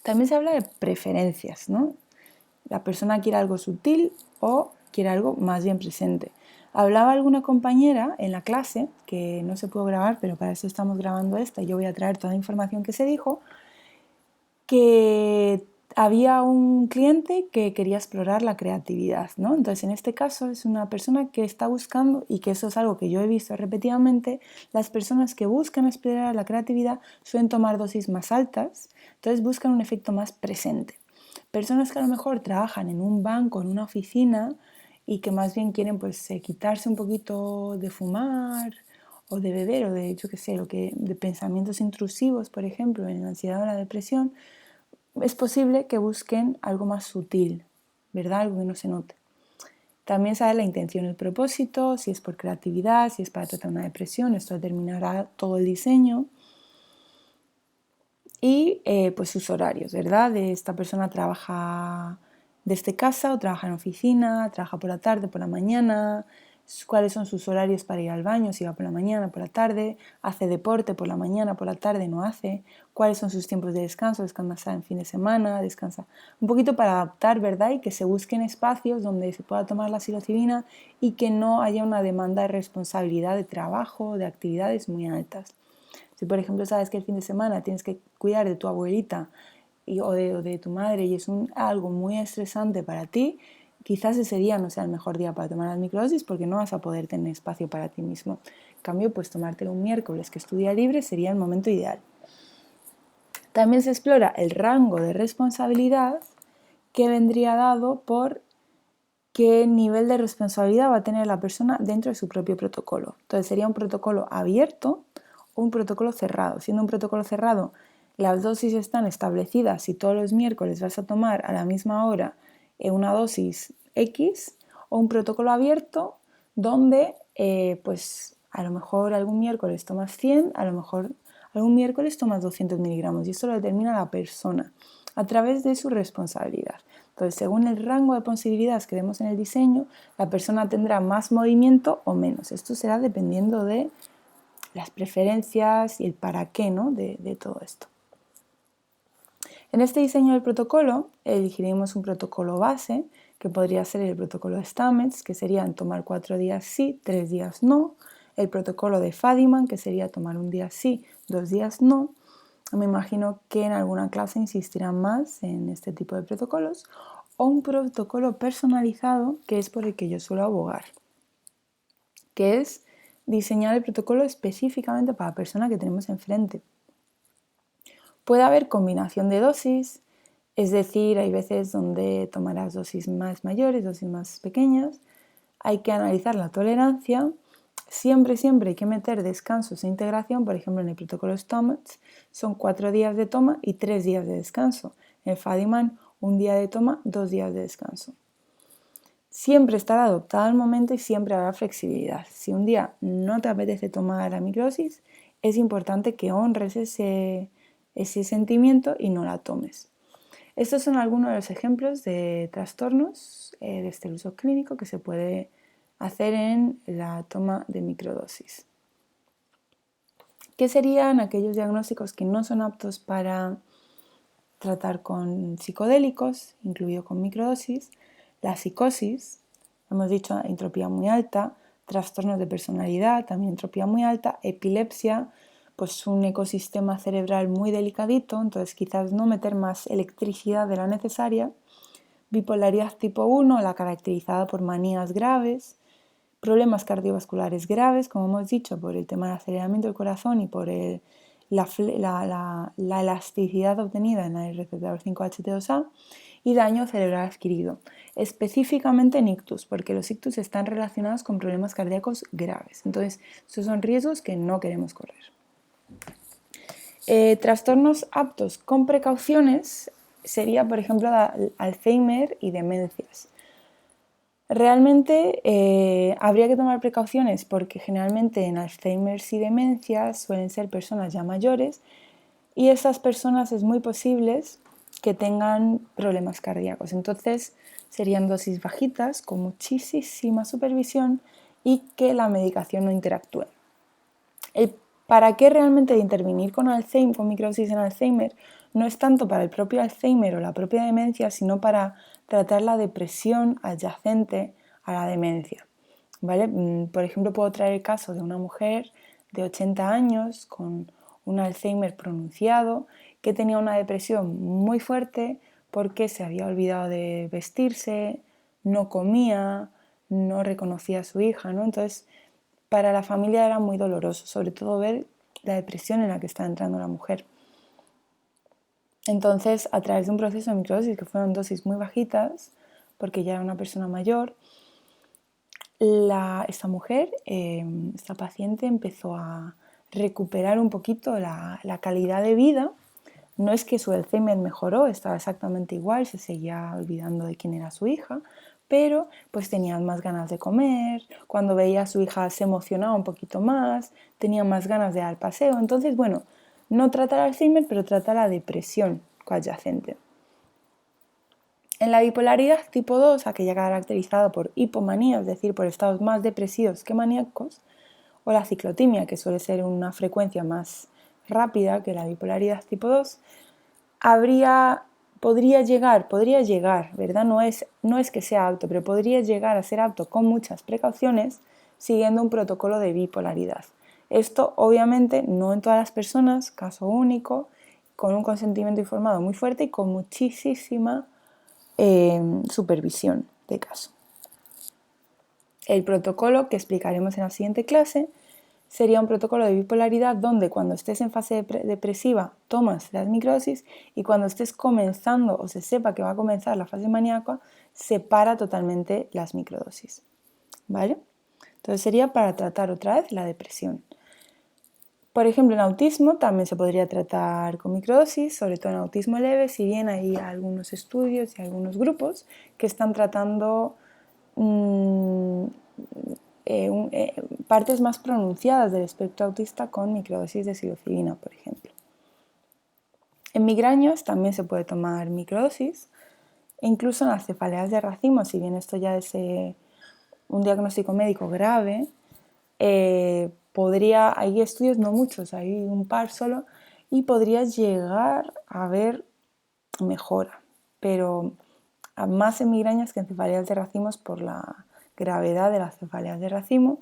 También se habla de preferencias, ¿no? La persona quiere algo sutil o quiere algo más bien presente. Hablaba alguna compañera en la clase, que no se pudo grabar, pero para eso estamos grabando esta y yo voy a traer toda la información que se dijo, que había un cliente que quería explorar la creatividad, ¿no? Entonces, en este caso es una persona que está buscando, y que eso es algo que yo he visto repetidamente, las personas que buscan explorar la creatividad suelen tomar dosis más altas, entonces buscan un efecto más presente. Personas que a lo mejor trabajan en un banco, en una oficina, y que más bien quieren pues quitarse un poquito de fumar o de beber o de, yo qué sé, de pensamientos intrusivos, por ejemplo, en la ansiedad o la depresión, es posible que busquen algo más sutil, ¿verdad? Algo que no se note. También sabe la intención, el propósito, si es por creatividad, si es para tratar una depresión, esto determinará todo el diseño. Y pues sus horarios, ¿verdad? De esta persona trabaja desde casa o trabaja en oficina, trabaja por la tarde, por la mañana, cuáles son sus horarios para ir al baño, si va por la mañana, por la tarde, hace deporte por la mañana, por la tarde, no hace, cuáles son sus tiempos de descanso, descansa en fin de semana, descansa un poquito para adaptar, ¿verdad? Y que se busquen espacios donde se pueda tomar la psilocibina y que no haya una demanda de responsabilidad de trabajo, de actividades muy altas. Si, por ejemplo, sabes que el fin de semana tienes que cuidar de tu abuelita o de tu madre y es algo muy estresante para ti, quizás ese día no sea el mejor día para tomar las microdosis porque no vas a poder tener espacio para ti mismo. En cambio, pues tomártelo un miércoles, que es tu día libre, sería el momento ideal. También se explora el rango de responsabilidad que vendría dado por qué nivel de responsabilidad va a tener la persona dentro de su propio protocolo. Entonces sería un protocolo abierto o un protocolo cerrado. Siendo un protocolo cerrado, las dosis están establecidas. Si todos los miércoles vas a tomar a la misma hora una dosis X, o un protocolo abierto donde pues a lo mejor algún miércoles tomas 100, a lo mejor algún miércoles tomas 200 miligramos, y esto lo determina la persona a través de su responsabilidad. Entonces, según el rango de posibilidades que demos en el diseño, la persona tendrá más movimiento o menos. Esto será dependiendo de las preferencias y el para qué, ¿no? de todo esto. En este diseño del protocolo elegiremos un protocolo base, que podría ser el protocolo Stamets, que serían tomar 4 días sí, 3 días no. El protocolo de Fadiman, que sería tomar un día sí, 2 días no. Me imagino que en alguna clase insistirán más en este tipo de protocolos. O un protocolo personalizado, que es por el que yo suelo abogar, que es diseñar el protocolo específicamente para la persona que tenemos enfrente. Puede haber combinación de dosis, es decir, hay veces donde tomarás dosis más mayores, dosis más pequeñas. Hay que analizar la tolerancia. Siempre hay que meter descansos e integración. Por ejemplo, en el protocolo Stamets son 4 días de toma y 3 días de descanso. En el Fadiman, 1 día de toma, 2 días de descanso. Siempre estará adoptado al momento y siempre habrá flexibilidad. Si un día no te apetece tomar la microdosis, es importante que honres ese sentimiento y no la tomes. Estos son algunos de los ejemplos de trastornos de este uso clínico que se puede hacer en la toma de microdosis. ¿Qué serían aquellos diagnósticos que no son aptos para tratar con psicodélicos, incluido con microdosis? La psicosis, hemos dicho entropía muy alta, trastornos de personalidad, también entropía muy alta, epilepsia, pues un ecosistema cerebral muy delicadito, entonces quizás no meter más electricidad de la necesaria. Bipolaridad tipo 1, la caracterizada por manías graves, problemas cardiovasculares graves, como hemos dicho, por el tema del aceleramiento del corazón y por la elasticidad obtenida en el receptor 5-HT2A, y daño cerebral adquirido, específicamente en ictus, porque los ictus están relacionados con problemas cardíacos graves. Entonces, estos son riesgos que no queremos correr. Trastornos aptos con precauciones sería, por ejemplo, Alzheimer y demencias. Realmente habría que tomar precauciones porque generalmente en Alzheimer y demencias suelen ser personas ya mayores y esas personas es muy posible que tengan problemas cardíacos. Entonces serían dosis bajitas con muchísima supervisión y que la medicación no interactúe. ¿Para qué realmente intervenir con Alzheimer, con microdosis en Alzheimer? No es tanto para el propio Alzheimer o la propia demencia, sino para tratar la depresión adyacente a la demencia. ¿Vale? Por ejemplo, puedo traer el caso de una mujer de 80 años con un Alzheimer pronunciado que tenía una depresión muy fuerte porque se había olvidado de vestirse, no comía, no reconocía a su hija, ¿no? Entonces, para la familia era muy doloroso, sobre todo ver la depresión en la que está entrando la mujer. Entonces, a través de un proceso de microdosis, que fueron dosis muy bajitas, porque ya era una persona mayor, esta mujer, esta paciente, empezó a recuperar un poquito la calidad de vida. No es que su Alzheimer mejoró, estaba exactamente igual, se seguía olvidando de quién era su hija, pero pues tenía más ganas de comer, cuando veía a su hija se emocionaba un poquito más, tenía más ganas de dar paseo. Entonces, bueno, no trata el Alzheimer, pero trata la depresión coadyacente. En la bipolaridad tipo 2, aquella caracterizada por hipomanía, es decir, por estados más depresivos que maníacos, o la ciclotimia, que suele ser una frecuencia más rápida que la bipolaridad tipo 2, podría llegar, ¿verdad? No es que sea apto, pero podría llegar a ser apto con muchas precauciones siguiendo un protocolo de bipolaridad. Esto obviamente no en todas las personas, caso único, con un consentimiento informado muy fuerte y con muchísima supervisión de caso. El protocolo que explicaremos en la siguiente clase sería un protocolo de bipolaridad donde cuando estés en fase depresiva tomas las microdosis y cuando estés comenzando o se sepa que va a comenzar la fase maníaca, separa totalmente las microdosis. ¿Vale? Entonces sería para tratar otra vez la depresión. Por ejemplo, en autismo también se podría tratar con microdosis, sobre todo en autismo leve, si bien hay algunos estudios y algunos grupos que están tratando partes más pronunciadas del espectro autista con microdosis de psilocibina, por ejemplo. En migrañas también se puede tomar microdosis, e incluso en las cefaleas de racimo, si bien esto ya es un diagnóstico médico grave, hay estudios, no muchos, hay un par solo, y podría llegar a haber mejora, pero más en migrañas que en cefaleas de racimos por la gravedad de las cefaleas de racimo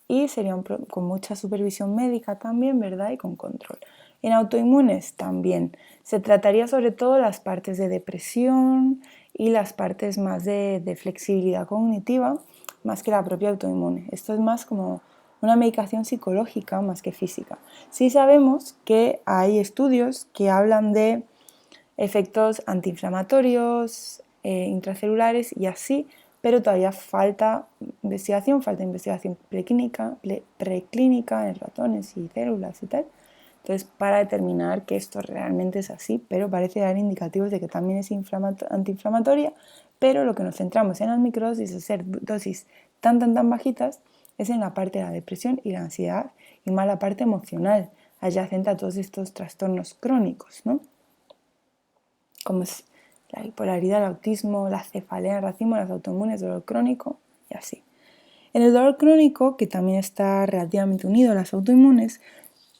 y serían con mucha supervisión médica también, ¿verdad? Y con control. En autoinmunes también. Se trataría sobre todo las partes de depresión y las partes más de flexibilidad cognitiva, más que la propia autoinmune. Esto es más como una medicación psicológica más que física. Sí sabemos que hay estudios que hablan de efectos antiinflamatorios, intracelulares y así, pero todavía falta investigación preclínica en ratones y células y tal. Entonces, para determinar que esto realmente es así, pero parece dar indicativos de que también es antiinflamatoria, pero lo que nos centramos en las microdosis, hacer dosis tan bajitas, es en la parte de la depresión y la ansiedad y más la parte emocional adyacente a todos estos trastornos crónicos, ¿no? Como es la bipolaridad, el autismo, la cefalea, el racimo, las autoinmunes, dolor crónico y así. En el dolor crónico, que también está relativamente unido a las autoinmunes,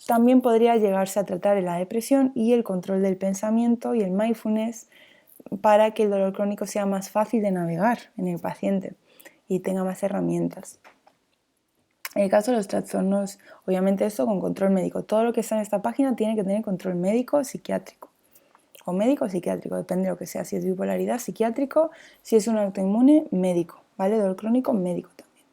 también podría llegarse a tratar la depresión y el control del pensamiento y el mindfulness para que el dolor crónico sea más fácil de navegar en el paciente y tenga más herramientas. En el caso de los trastornos, obviamente esto con control médico. Todo lo que está en esta página tiene que tener control médico psiquiátrico. O médico o psiquiátrico, depende de lo que sea. Si es bipolaridad, psiquiátrico. Si es un autoinmune, médico. ¿Vale? Dolor crónico, médico también.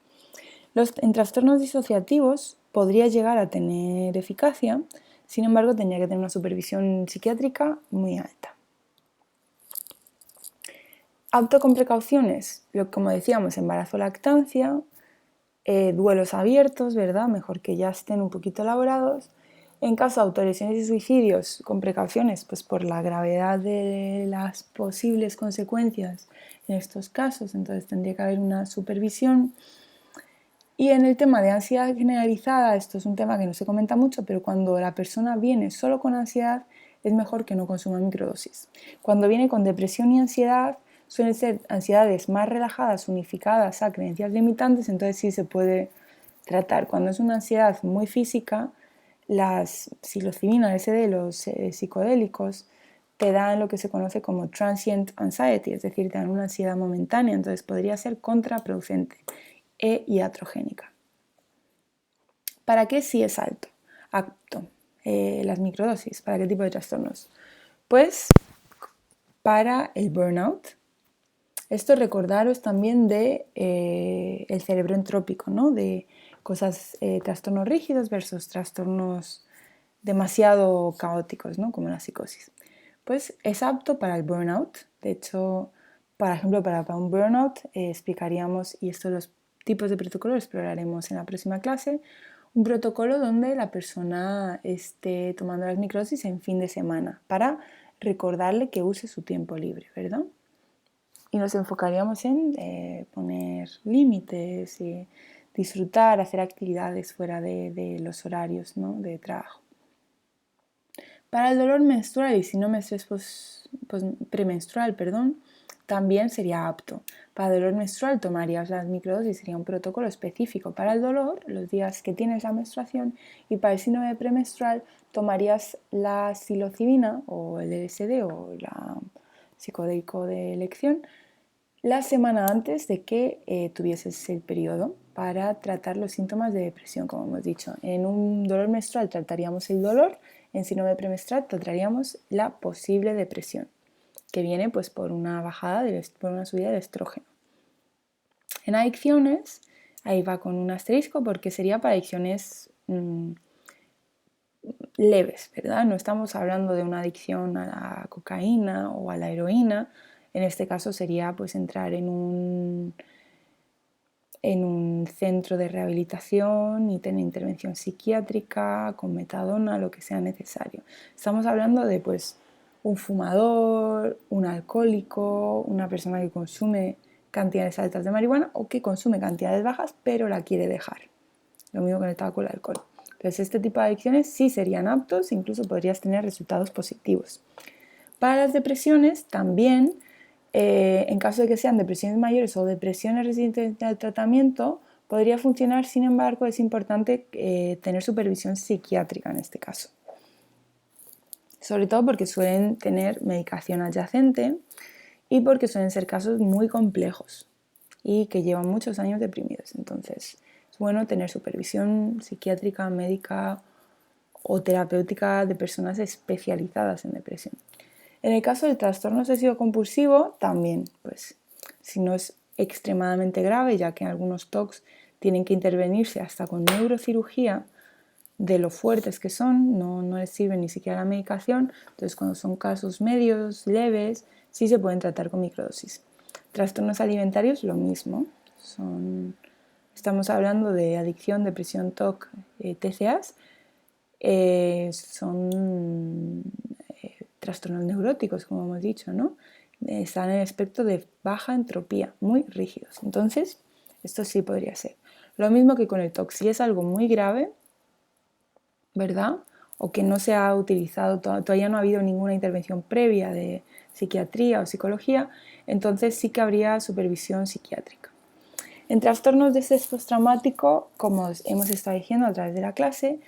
En trastornos disociativos podría llegar a tener eficacia, sin embargo tendría que tener una supervisión psiquiátrica muy alta. Apto con precauciones, como decíamos, embarazo, lactancia, duelos abiertos, ¿verdad? Mejor que ya estén un poquito elaborados. En caso de autolesiones y suicidios, con precauciones, pues por la gravedad de las posibles consecuencias en estos casos, entonces tendría que haber una supervisión. Y en el tema de ansiedad generalizada, esto es un tema que no se comenta mucho, pero cuando la persona viene solo con ansiedad, es mejor que no consuma microdosis. Cuando viene con depresión y ansiedad, suelen ser ansiedades más relajadas, unificadas a creencias limitantes, entonces sí se puede tratar. Cuando es una ansiedad muy física, las psilocibina, LSD, los psicodélicos, te dan lo que se conoce como transient anxiety, es decir, te dan una ansiedad momentánea, entonces podría ser contraproducente e iatrogénica. ¿Para qué sí es apto las microdosis? ¿Para qué tipo de trastornos? Pues para el burnout. Esto recordaros también de el cerebro entrópico, ¿no? De cosas, trastornos rígidos versus trastornos demasiado caóticos, ¿no? Como la psicosis. Pues es apto para el burnout. De hecho, por ejemplo, para un burnout explicaríamos, y estos los tipos de protocolo los exploraremos en la próxima clase, un protocolo donde la persona esté tomando las microdosis en fin de semana para recordarle que use su tiempo libre, ¿verdad? Y nos enfocaríamos en poner límites y disfrutar, hacer actividades fuera de los horarios, ¿no? De trabajo. Para el dolor menstrual y síndrome de estrés premenstrual, también sería apto. Para el dolor menstrual tomarías las microdosis, sería un protocolo específico para el dolor, los días que tienes la menstruación, y para el síndrome premenstrual tomarías la psilocibina o el LSD o la psicodélico de elección la semana antes de que tuvieses el periodo para tratar los síntomas de depresión, como hemos dicho. En un dolor menstrual trataríamos el dolor, en síndrome premenstrual trataríamos la posible depresión, que viene pues, por una por una subida del estrógeno. En adicciones, ahí va con un asterisco porque sería para adicciones leves, ¿verdad? No estamos hablando de una adicción a la cocaína o a la heroína. En este caso sería pues entrar en un centro de rehabilitación y tener intervención psiquiátrica con metadona, lo que sea necesario. Estamos hablando de pues un fumador, un alcohólico, una persona que consume cantidades altas de marihuana o que consume cantidades bajas pero la quiere dejar. Lo mismo con el tabaco y el alcohol. Entonces este tipo de adicciones sí serían aptos, incluso podrías tener resultados positivos. Para las depresiones también, en caso de que sean depresiones mayores o depresiones resistentes al tratamiento, podría funcionar, sin embargo, es importante tener supervisión psiquiátrica en este caso. Sobre todo porque suelen tener medicación adyacente y porque suelen ser casos muy complejos y que llevan muchos años deprimidos. Entonces, es bueno tener supervisión psiquiátrica, médica o terapéutica de personas especializadas en depresión. En el caso del trastorno obsesivo compulsivo, también, pues, si no es extremadamente grave, ya que en algunos TOCs tienen que intervenirse hasta con neurocirugía, de lo fuertes que son, no les sirve ni siquiera la medicación, entonces cuando son casos medios, leves, sí se pueden tratar con microdosis. Trastornos alimentarios, lo mismo, estamos hablando de adicción, depresión, TOC, TCAs, son trastornos neuróticos, como hemos dicho, ¿no? Están en el espectro de baja entropía, muy rígidos. Entonces, esto sí podría ser. Lo mismo que con el TOC, si es algo muy grave, ¿verdad? O que no se ha utilizado, todavía no ha habido ninguna intervención previa de psiquiatría o psicología, entonces sí que habría supervisión psiquiátrica. En trastornos de estrés postraumático, como hemos estado diciendo a través de la clase,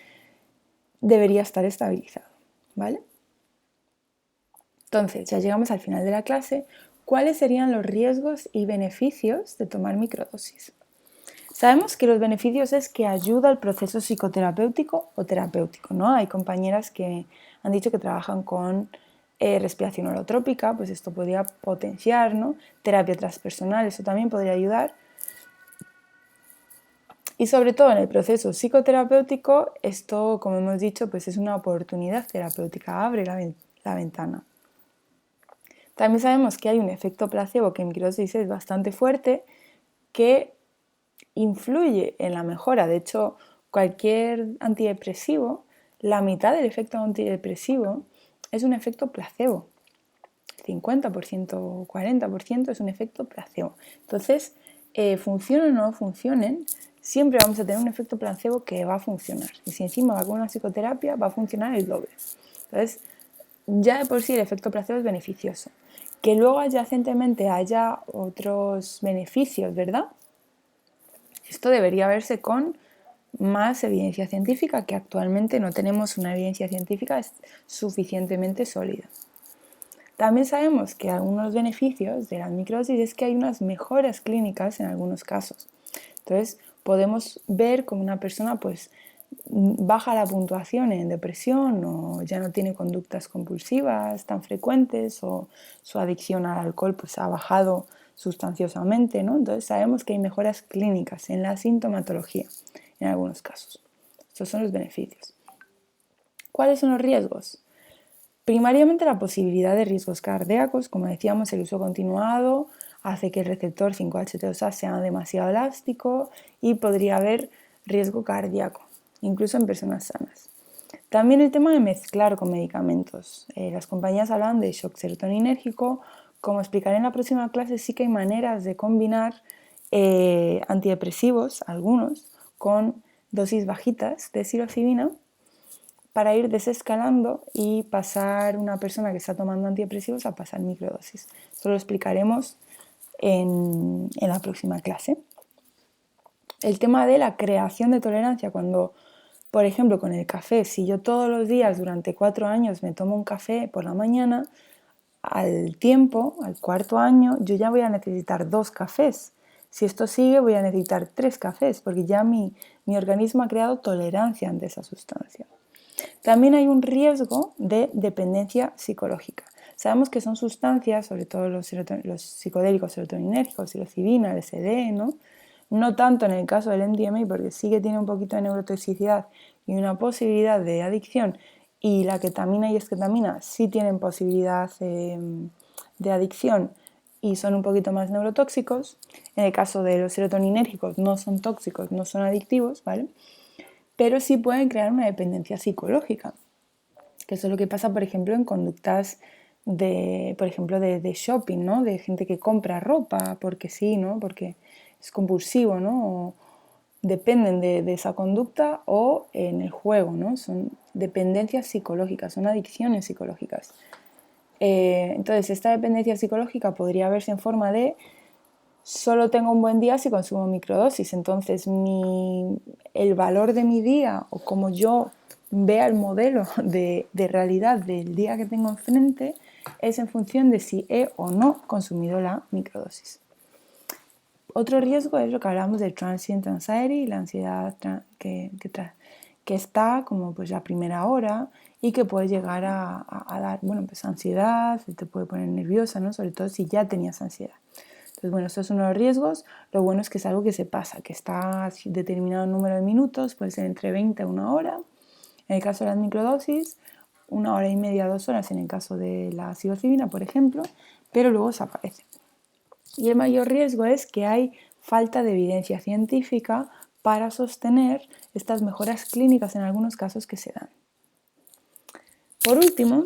debería estar estabilizado, ¿vale? Entonces, ya llegamos al final de la clase. ¿Cuáles serían los riesgos y beneficios de tomar microdosis? Sabemos que los beneficios es que ayuda al proceso psicoterapéutico o terapéutico, ¿no? Hay compañeras que han dicho que trabajan con respiración holotrópica, pues esto podría potenciar, ¿no? Terapia transpersonal, eso también podría ayudar. Y sobre todo en el proceso psicoterapéutico, esto, como hemos dicho, pues es una oportunidad terapéutica, abre la ventana. También sabemos que hay un efecto placebo que en microdosis es bastante fuerte, que influye en la mejora. De hecho, cualquier antidepresivo, la mitad del efecto antidepresivo es un efecto placebo. 50%, 40% es un efecto placebo. Entonces, funcionen o no funcionen, siempre vamos a tener un efecto placebo que va a funcionar. Y si encima va con una psicoterapia, va a funcionar el doble. Entonces, ya de por sí el efecto placebo es beneficioso. Que luego adyacentemente haya otros beneficios, ¿verdad? Esto debería verse con más evidencia científica, que actualmente no tenemos una evidencia científica suficientemente sólida. También sabemos que algunos beneficios de la microdosis es que hay unas mejoras clínicas en algunos casos. Entonces, podemos ver como una persona pues baja la puntuación en depresión o ya no tiene conductas compulsivas tan frecuentes o su adicción al alcohol pues ha bajado sustanciosamente, ¿no? Entonces sabemos que hay mejoras clínicas en la sintomatología en algunos casos. Estos son los beneficios. ¿Cuáles son los riesgos? Primariamente la posibilidad de riesgos cardíacos, como decíamos, el uso continuado hace que el receptor 5-HT2A sea demasiado elástico y podría haber riesgo cardíaco, incluso en personas sanas. También el tema de mezclar con medicamentos. Las compañías hablan de shock serotoninérgico. Como explicaré en la próxima clase, sí que hay maneras de combinar antidepresivos, algunos, con dosis bajitas de psilocibina para ir desescalando y pasar una persona que está tomando antidepresivos a pasar microdosis. Esto lo explicaremos en la próxima clase. El tema de la creación de tolerancia, cuando, por ejemplo, con el café, si yo todos los días durante 4 años me tomo un café por la mañana, al tiempo, al 4.º año, yo ya voy a necesitar 2 cafés. Si esto sigue, voy a necesitar 3 cafés, porque ya mi organismo ha creado tolerancia ante esa sustancia. También hay un riesgo de dependencia psicológica. Sabemos que son sustancias, sobre todo los psicodélicos serotoninérgicos, psilocibina, LSD, ¿no? No tanto en el caso del MDMA, porque sí que tiene un poquito de neurotoxicidad y una posibilidad de adicción, y la ketamina y esketamina sí tienen posibilidad de adicción y son un poquito más neurotóxicos. En el caso de los serotoninérgicos no son tóxicos, no son adictivos, ¿vale? Pero sí pueden crear una dependencia psicológica, que eso es lo que pasa, por ejemplo, en conductas de shopping, ¿no? De gente que compra ropa porque sí, ¿no? Porque es compulsivo, ¿no? O dependen de esa conducta, o en el juego, ¿no? Son dependencias psicológicas, son adicciones psicológicas. Entonces, esta dependencia psicológica podría verse en forma de solo tengo un buen día si consumo microdosis, entonces el valor de mi día o como yo vea el modelo de realidad del día que tengo enfrente es en función de si he o no consumido la microdosis. Otro riesgo es lo que hablamos del transient anxiety, la ansiedad que está como pues la primera hora y que puede llegar a dar pues ansiedad, te puede poner nerviosa, ¿no? Sobre todo si ya tenías ansiedad. Entonces, bueno, estos son los riesgos. Lo bueno es que es algo que se pasa, que está determinado el número de minutos, puede ser entre 20 a 1 hora. En el caso de las microdosis, 1 hora y media, 2 horas en el caso de la psilocibina, por ejemplo, pero luego desaparece. Y el mayor riesgo es que hay falta de evidencia científica para sostener estas mejoras clínicas en algunos casos que se dan. Por último,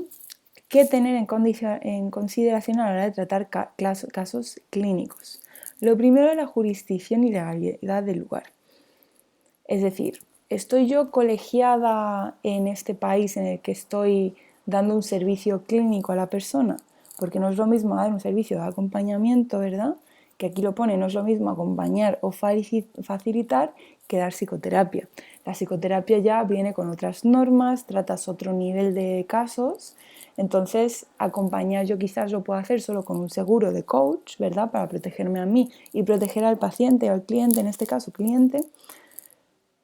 ¿qué tener en consideración a la hora de tratar casos clínicos? Lo primero es la jurisdicción y legalidad del lugar. Es decir, ¿estoy yo colegiada en este país en el que estoy dando un servicio clínico a la persona? Porque no es lo mismo dar un servicio de acompañamiento, ¿verdad? Que aquí lo pone, no es lo mismo acompañar o facilitar que dar psicoterapia. La psicoterapia ya viene con otras normas, tratas otro nivel de casos. Entonces, acompañar yo quizás lo puedo hacer solo con un seguro de coach, ¿verdad? Para protegerme a mí y proteger al paciente o al cliente, en este caso cliente.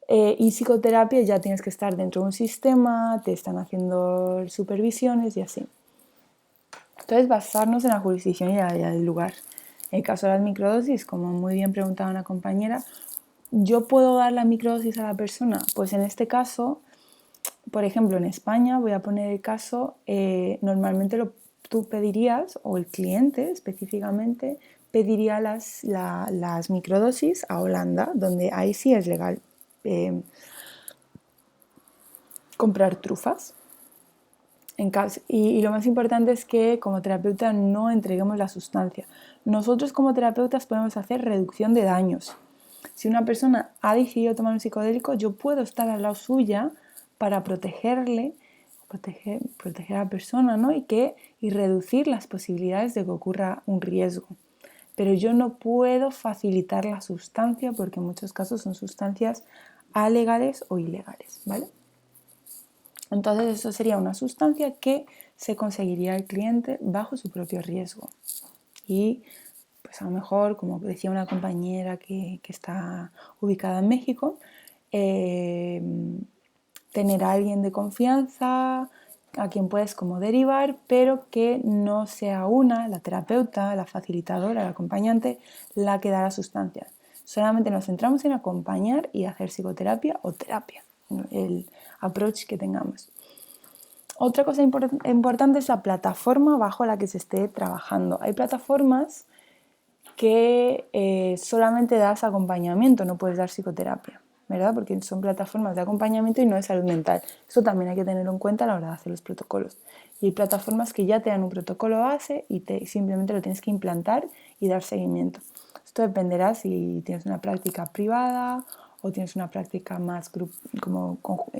Y psicoterapia ya tienes que estar dentro de un sistema, te están haciendo supervisiones y así. Entonces, basarnos en la jurisdicción y la legalidad del lugar. En el caso de las microdosis, como muy bien preguntaba una compañera, ¿yo puedo dar la microdosis a la persona? Pues en este caso, por ejemplo, en España, voy a poner el caso, normalmente tú pedirías, o el cliente específicamente, pediría las microdosis a Holanda, donde ahí sí es legal comprar trufas. Y lo más importante es que como terapeuta no entreguemos la sustancia. Nosotros como terapeutas podemos hacer reducción de daños. Si una persona ha decidido tomar un psicodélico, yo puedo estar al lado suya para protegerle, proteger a la persona, ¿no? y reducir las posibilidades de que ocurra un riesgo. Pero yo no puedo facilitar la sustancia porque en muchos casos son sustancias alegales o ilegales, ¿vale? Entonces eso sería una sustancia que se conseguiría al cliente bajo su propio riesgo. Y pues a lo mejor, como decía una compañera que está ubicada en México, tener a alguien de confianza a quien puedes como derivar, pero que no sea la terapeuta, la facilitadora, la acompañante, la que da la sustancia. Solamente nos centramos en acompañar y hacer psicoterapia o terapia, el approach que tengamos. Otra cosa importante es la plataforma bajo la que se esté trabajando. Hay plataformas que solamente das acompañamiento, no puedes dar psicoterapia, ¿verdad? Porque son plataformas de acompañamiento y no de salud mental. Eso también hay que tenerlo en cuenta a la hora de hacer los protocolos. Y hay plataformas que ya te dan un protocolo base y simplemente lo tienes que implantar y dar seguimiento. Esto dependerá si tienes una práctica privada o tienes una práctica más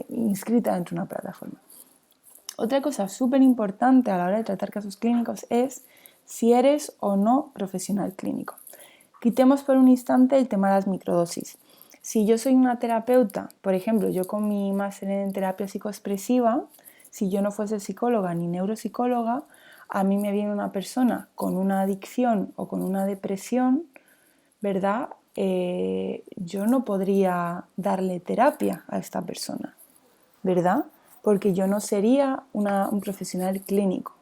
inscrita dentro de una plataforma. Otra cosa súper importante a la hora de tratar casos clínicos es si eres o no profesional clínico. Quitemos por un instante el tema de las microdosis. Si yo soy una terapeuta, por ejemplo, yo con mi máster en terapia psicoexpresiva, si yo no fuese psicóloga ni neuropsicóloga, a mí me viene una persona con una adicción o con una depresión, ¿verdad? Yo no podría darle terapia a esta persona, ¿verdad? Porque yo no sería un profesional clínico.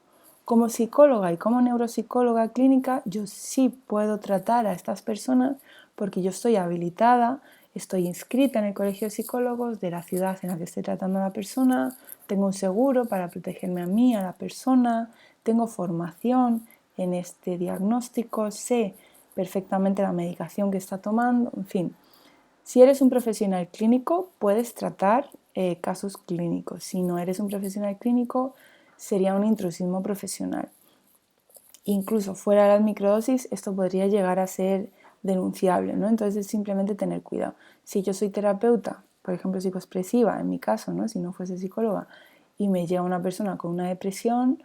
Como psicóloga y como neuropsicóloga clínica, yo sí puedo tratar a estas personas porque yo estoy habilitada, estoy inscrita en el colegio de psicólogos de la ciudad en la que estoy tratando a la persona, tengo un seguro para protegerme a mí, a la persona, tengo formación en este diagnóstico, sé perfectamente la medicación que está tomando, en fin. Si eres un profesional clínico, puedes tratar casos clínicos. Si no eres un profesional clínico, sería un intrusismo profesional. Incluso fuera de las microdosis, esto podría llegar a ser denunciable, ¿no? Entonces es simplemente tener cuidado. Si yo soy terapeuta, por ejemplo, psicoexpresiva, en mi caso, ¿no? Si no fuese psicóloga, y me llega una persona con una depresión,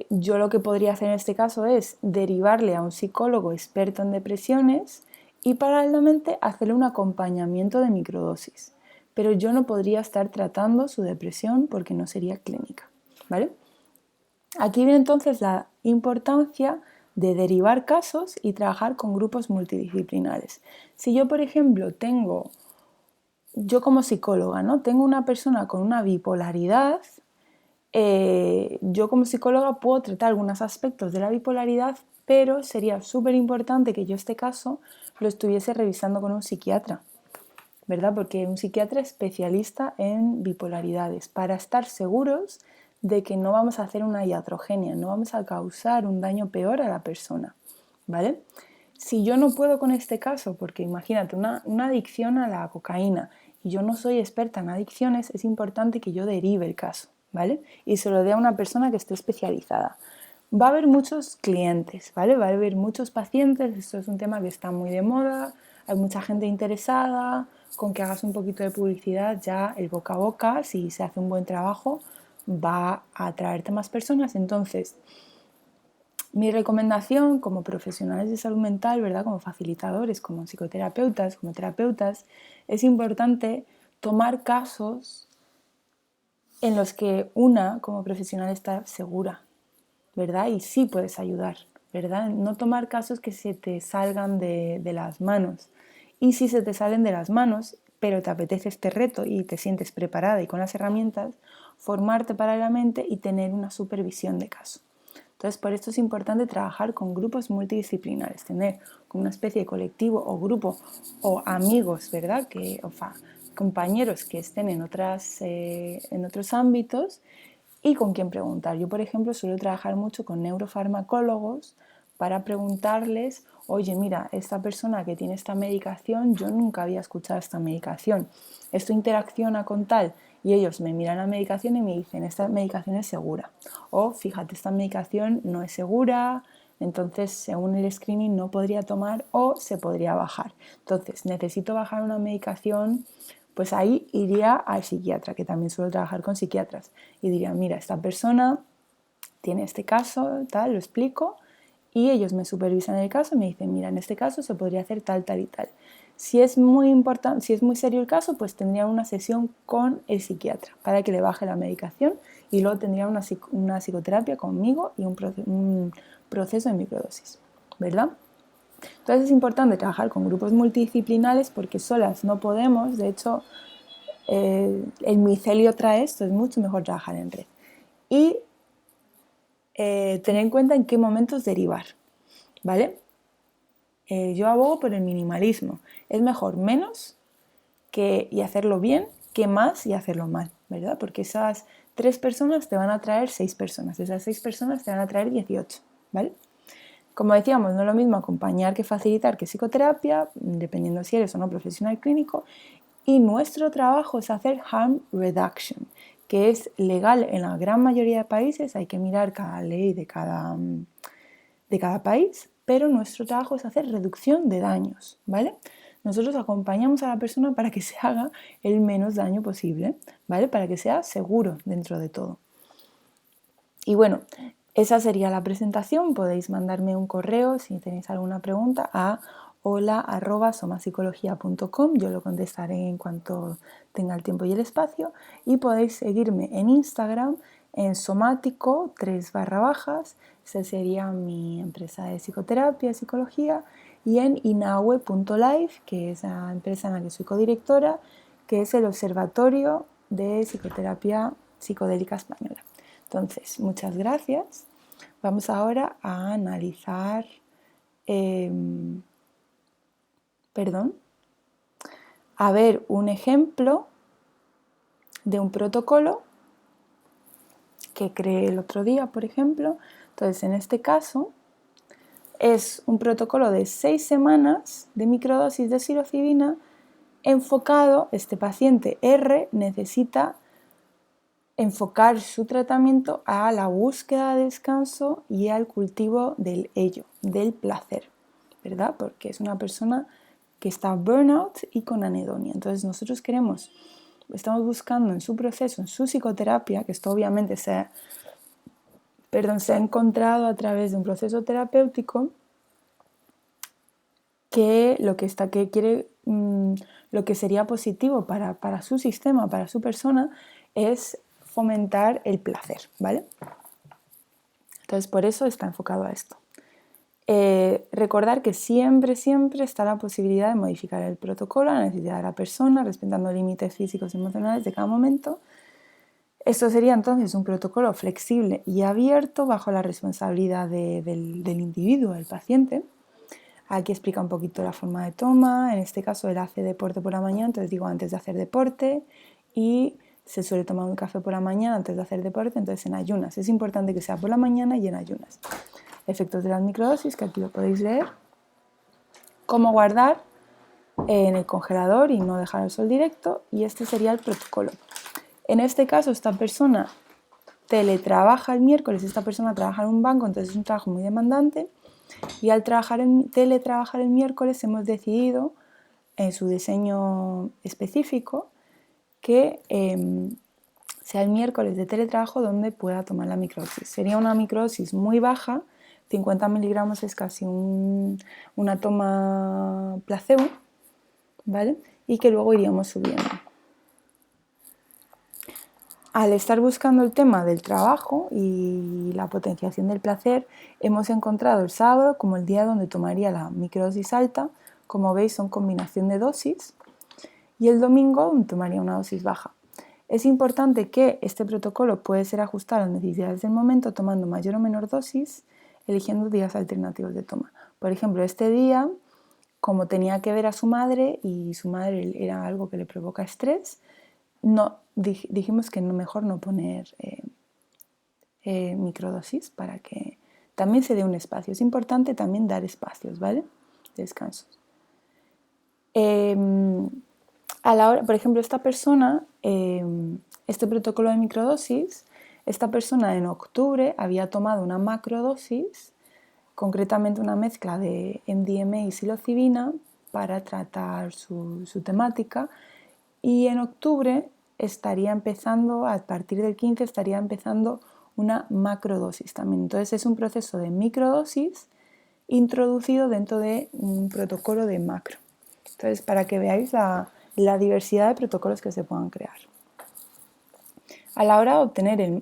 yo lo que podría hacer en este caso es derivarle a un psicólogo experto en depresiones y paralelamente hacerle un acompañamiento de microdosis. Pero yo no podría estar tratando su depresión porque no sería clínica, ¿vale? Aquí viene entonces la importancia de derivar casos y trabajar con grupos multidisciplinares. Si yo, por ejemplo, yo como psicóloga, ¿no? Tengo una persona con una bipolaridad, yo como psicóloga puedo tratar algunos aspectos de la bipolaridad, pero sería súper importante que yo este caso lo estuviese revisando con un psiquiatra, ¿verdad? Porque un psiquiatra especialista en bipolaridades, para estar seguros de que no vamos a hacer una iatrogenia, no vamos a causar un daño peor a la persona, ¿vale? Si yo no puedo con este caso, porque imagínate una adicción a la cocaína y yo no soy experta en adicciones, es importante que yo derive el caso, ¿vale? Y se lo dé a una persona que esté especializada. Va a haber muchos clientes, ¿vale? Va a haber muchos pacientes, esto es un tema que está muy de moda, hay mucha gente interesada, con que hagas un poquito de publicidad ya el boca a boca, si se hace un buen trabajo, va a atraerte más personas. Entonces, mi recomendación como profesionales de salud mental, ¿verdad? Como facilitadores, como psicoterapeutas, como terapeutas, es importante tomar casos en los que una como profesional está segura, ¿verdad? Y sí puedes ayudar, ¿verdad? No tomar casos que se te salgan de las manos. Y si se te salen de las manos, pero te apetece este reto y te sientes preparada y con las herramientas, formarte paralelamente y tener una supervisión de caso. Entonces, por esto es importante trabajar con grupos multidisciplinares, tener como una especie de colectivo o grupo o amigos, ¿verdad? Compañeros que estén en otros ámbitos y con quién preguntar. Yo, por ejemplo, suelo trabajar mucho con neurofarmacólogos para preguntarles, oye, mira, esta persona que tiene esta medicación, yo nunca había escuchado esta medicación. Esto interacciona con tal, y ellos me miran la medicación y me dicen, esta medicación es segura. O, fíjate, esta medicación no es segura, entonces según el screening no podría tomar o se podría bajar. Entonces, necesito bajar una medicación pues ahí iría al psiquiatra, que también suelo trabajar con psiquiatras, y diría, mira, esta persona tiene este caso, tal, lo explico, y ellos me supervisan el caso y me dicen, mira, en este caso se podría hacer tal, tal y tal. Si es muy importante, si es muy serio el caso, pues tendría una sesión con el psiquiatra para que le baje la medicación y luego tendría una psicoterapia conmigo y un proceso de microdosis, ¿verdad? Entonces es importante trabajar con grupos multidisciplinares porque solas no podemos, de hecho el micelio trae esto, es mucho mejor trabajar en red. Y tener en cuenta en qué momentos derivar, ¿vale? Yo abogo por el minimalismo. Es mejor menos y hacerlo bien que más y hacerlo mal, ¿verdad? Porque esas 3 personas te van a traer 6 personas, esas 6 personas te van a traer 18, ¿vale? Como decíamos, no es lo mismo acompañar que facilitar que psicoterapia, dependiendo si eres o no profesional clínico, y nuestro trabajo es hacer harm reduction, que es legal en la gran mayoría de países, hay que mirar cada ley de cada país, pero nuestro trabajo es hacer reducción de daños, ¿vale? Nosotros acompañamos a la persona para que se haga el menos daño posible, ¿vale? Para que sea seguro dentro de todo. Y bueno, esa sería la presentación. Podéis mandarme un correo si tenéis alguna pregunta a hola@somapsicología.com. Yo lo contestaré en cuanto tenga el tiempo y el espacio. Y podéis seguirme en Instagram en somático 3/, esa sería mi empresa de psicoterapia, psicología, y en inaue.life, que es la empresa en la que soy codirectora, que es el Observatorio de Psicoterapia Psicodélica Española. Entonces, muchas gracias. Vamos ahora a analizar, a ver un ejemplo de un protocolo que creé el otro día, por ejemplo. Entonces, en este caso, es un protocolo de 6 semanas de microdosis de psilocibina enfocado, este paciente R necesita enfocar su tratamiento a la búsqueda de descanso y al cultivo del ello, del placer, ¿verdad? Porque es una persona que está burnout y con anedonia. Entonces nosotros estamos buscando en su proceso, en su psicoterapia, que esto obviamente se ha encontrado a través de un proceso terapéutico, que lo que quiere, lo que sería positivo para su sistema, para su persona, es fomentar el placer, ¿vale? Entonces, por eso está enfocado a esto. Recordar que siempre, siempre está la posibilidad de modificar el protocolo a la necesidad de la persona, respetando límites físicos y emocionales de cada momento. Esto sería entonces un protocolo flexible y abierto bajo la responsabilidad del individuo, del paciente. Aquí explica un poquito la forma de toma. En este caso él hace deporte por la mañana, entonces digo antes de hacer deporte, y se suele tomar un café por la mañana antes de hacer deporte, entonces en ayunas. Es importante que sea por la mañana y en ayunas. Efectos de las microdosis, que aquí lo podéis leer. Cómo guardar en el congelador y no dejar al sol directo, y este sería el protocolo. En este caso esta persona teletrabaja el miércoles, esta persona trabaja en un banco, entonces es un trabajo muy demandante. Y al teletrabajar el miércoles hemos decidido en su diseño específico que sea el miércoles de teletrabajo donde pueda tomar la microdosis. Sería una microdosis muy baja, 50 miligramos es casi una toma placebo, ¿vale? Y que luego iríamos subiendo. Al estar buscando el tema del trabajo y la potenciación del placer, hemos encontrado el sábado como el día donde tomaría la microdosis alta. Como veis, son combinación de dosis. Y el domingo tomaría una dosis baja. Es importante que este protocolo puede ser ajustado a las necesidades del momento, tomando mayor o menor dosis, eligiendo días alternativos de toma. Por ejemplo, este día, como tenía que ver a su madre y su madre era algo que le provoca estrés, no, dijimos que mejor no poner microdosis para que también se dé un espacio. Es importante también dar espacios, ¿vale? Descansos. A la hora, por ejemplo, esta persona, este protocolo de microdosis, esta persona en octubre había tomado una macrodosis, concretamente una mezcla de MDMA y psilocibina para tratar su temática. Y en octubre estaría empezando, a partir del 15, estaría empezando una macrodosis también. Entonces es un proceso de microdosis introducido dentro de un protocolo de macro. Entonces, para que veáis la diversidad de protocolos que se puedan crear. A la hora de obtener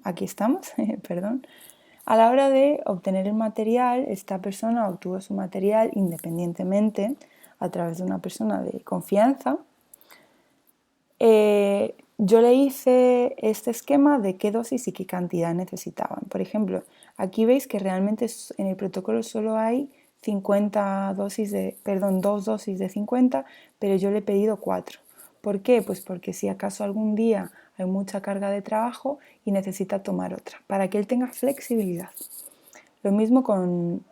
aquí estamos, perdón. A la hora de obtener el material, esta persona obtuvo su material independientemente a través de una persona de confianza. Yo le hice este esquema de qué dosis y qué cantidad necesitaban. Por ejemplo, aquí veis que realmente en el protocolo solo hay 2 dosis de 50, pero yo le he pedido 4. ¿Por qué? Pues porque si acaso algún día hay mucha carga de trabajo y necesita tomar otra, para que él tenga flexibilidad. Lo mismo con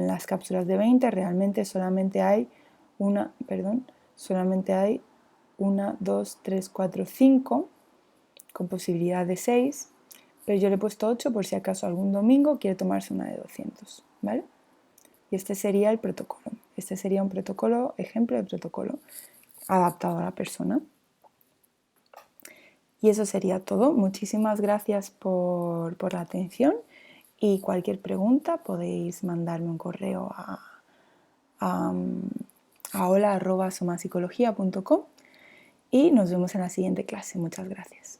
las cápsulas de 20, realmente solamente hay 1, 2, 3, 4, 5, con posibilidad de 6, pero yo le he puesto 8 por si acaso algún domingo quiere tomarse una de 200, ¿vale? Y este sería el protocolo. Este sería un protocolo, ejemplo de protocolo adaptado a la persona. Y eso sería todo. Muchísimas gracias por la atención y cualquier pregunta podéis mandarme un correo a hola@somapsicología.com y nos vemos en la siguiente clase. Muchas gracias.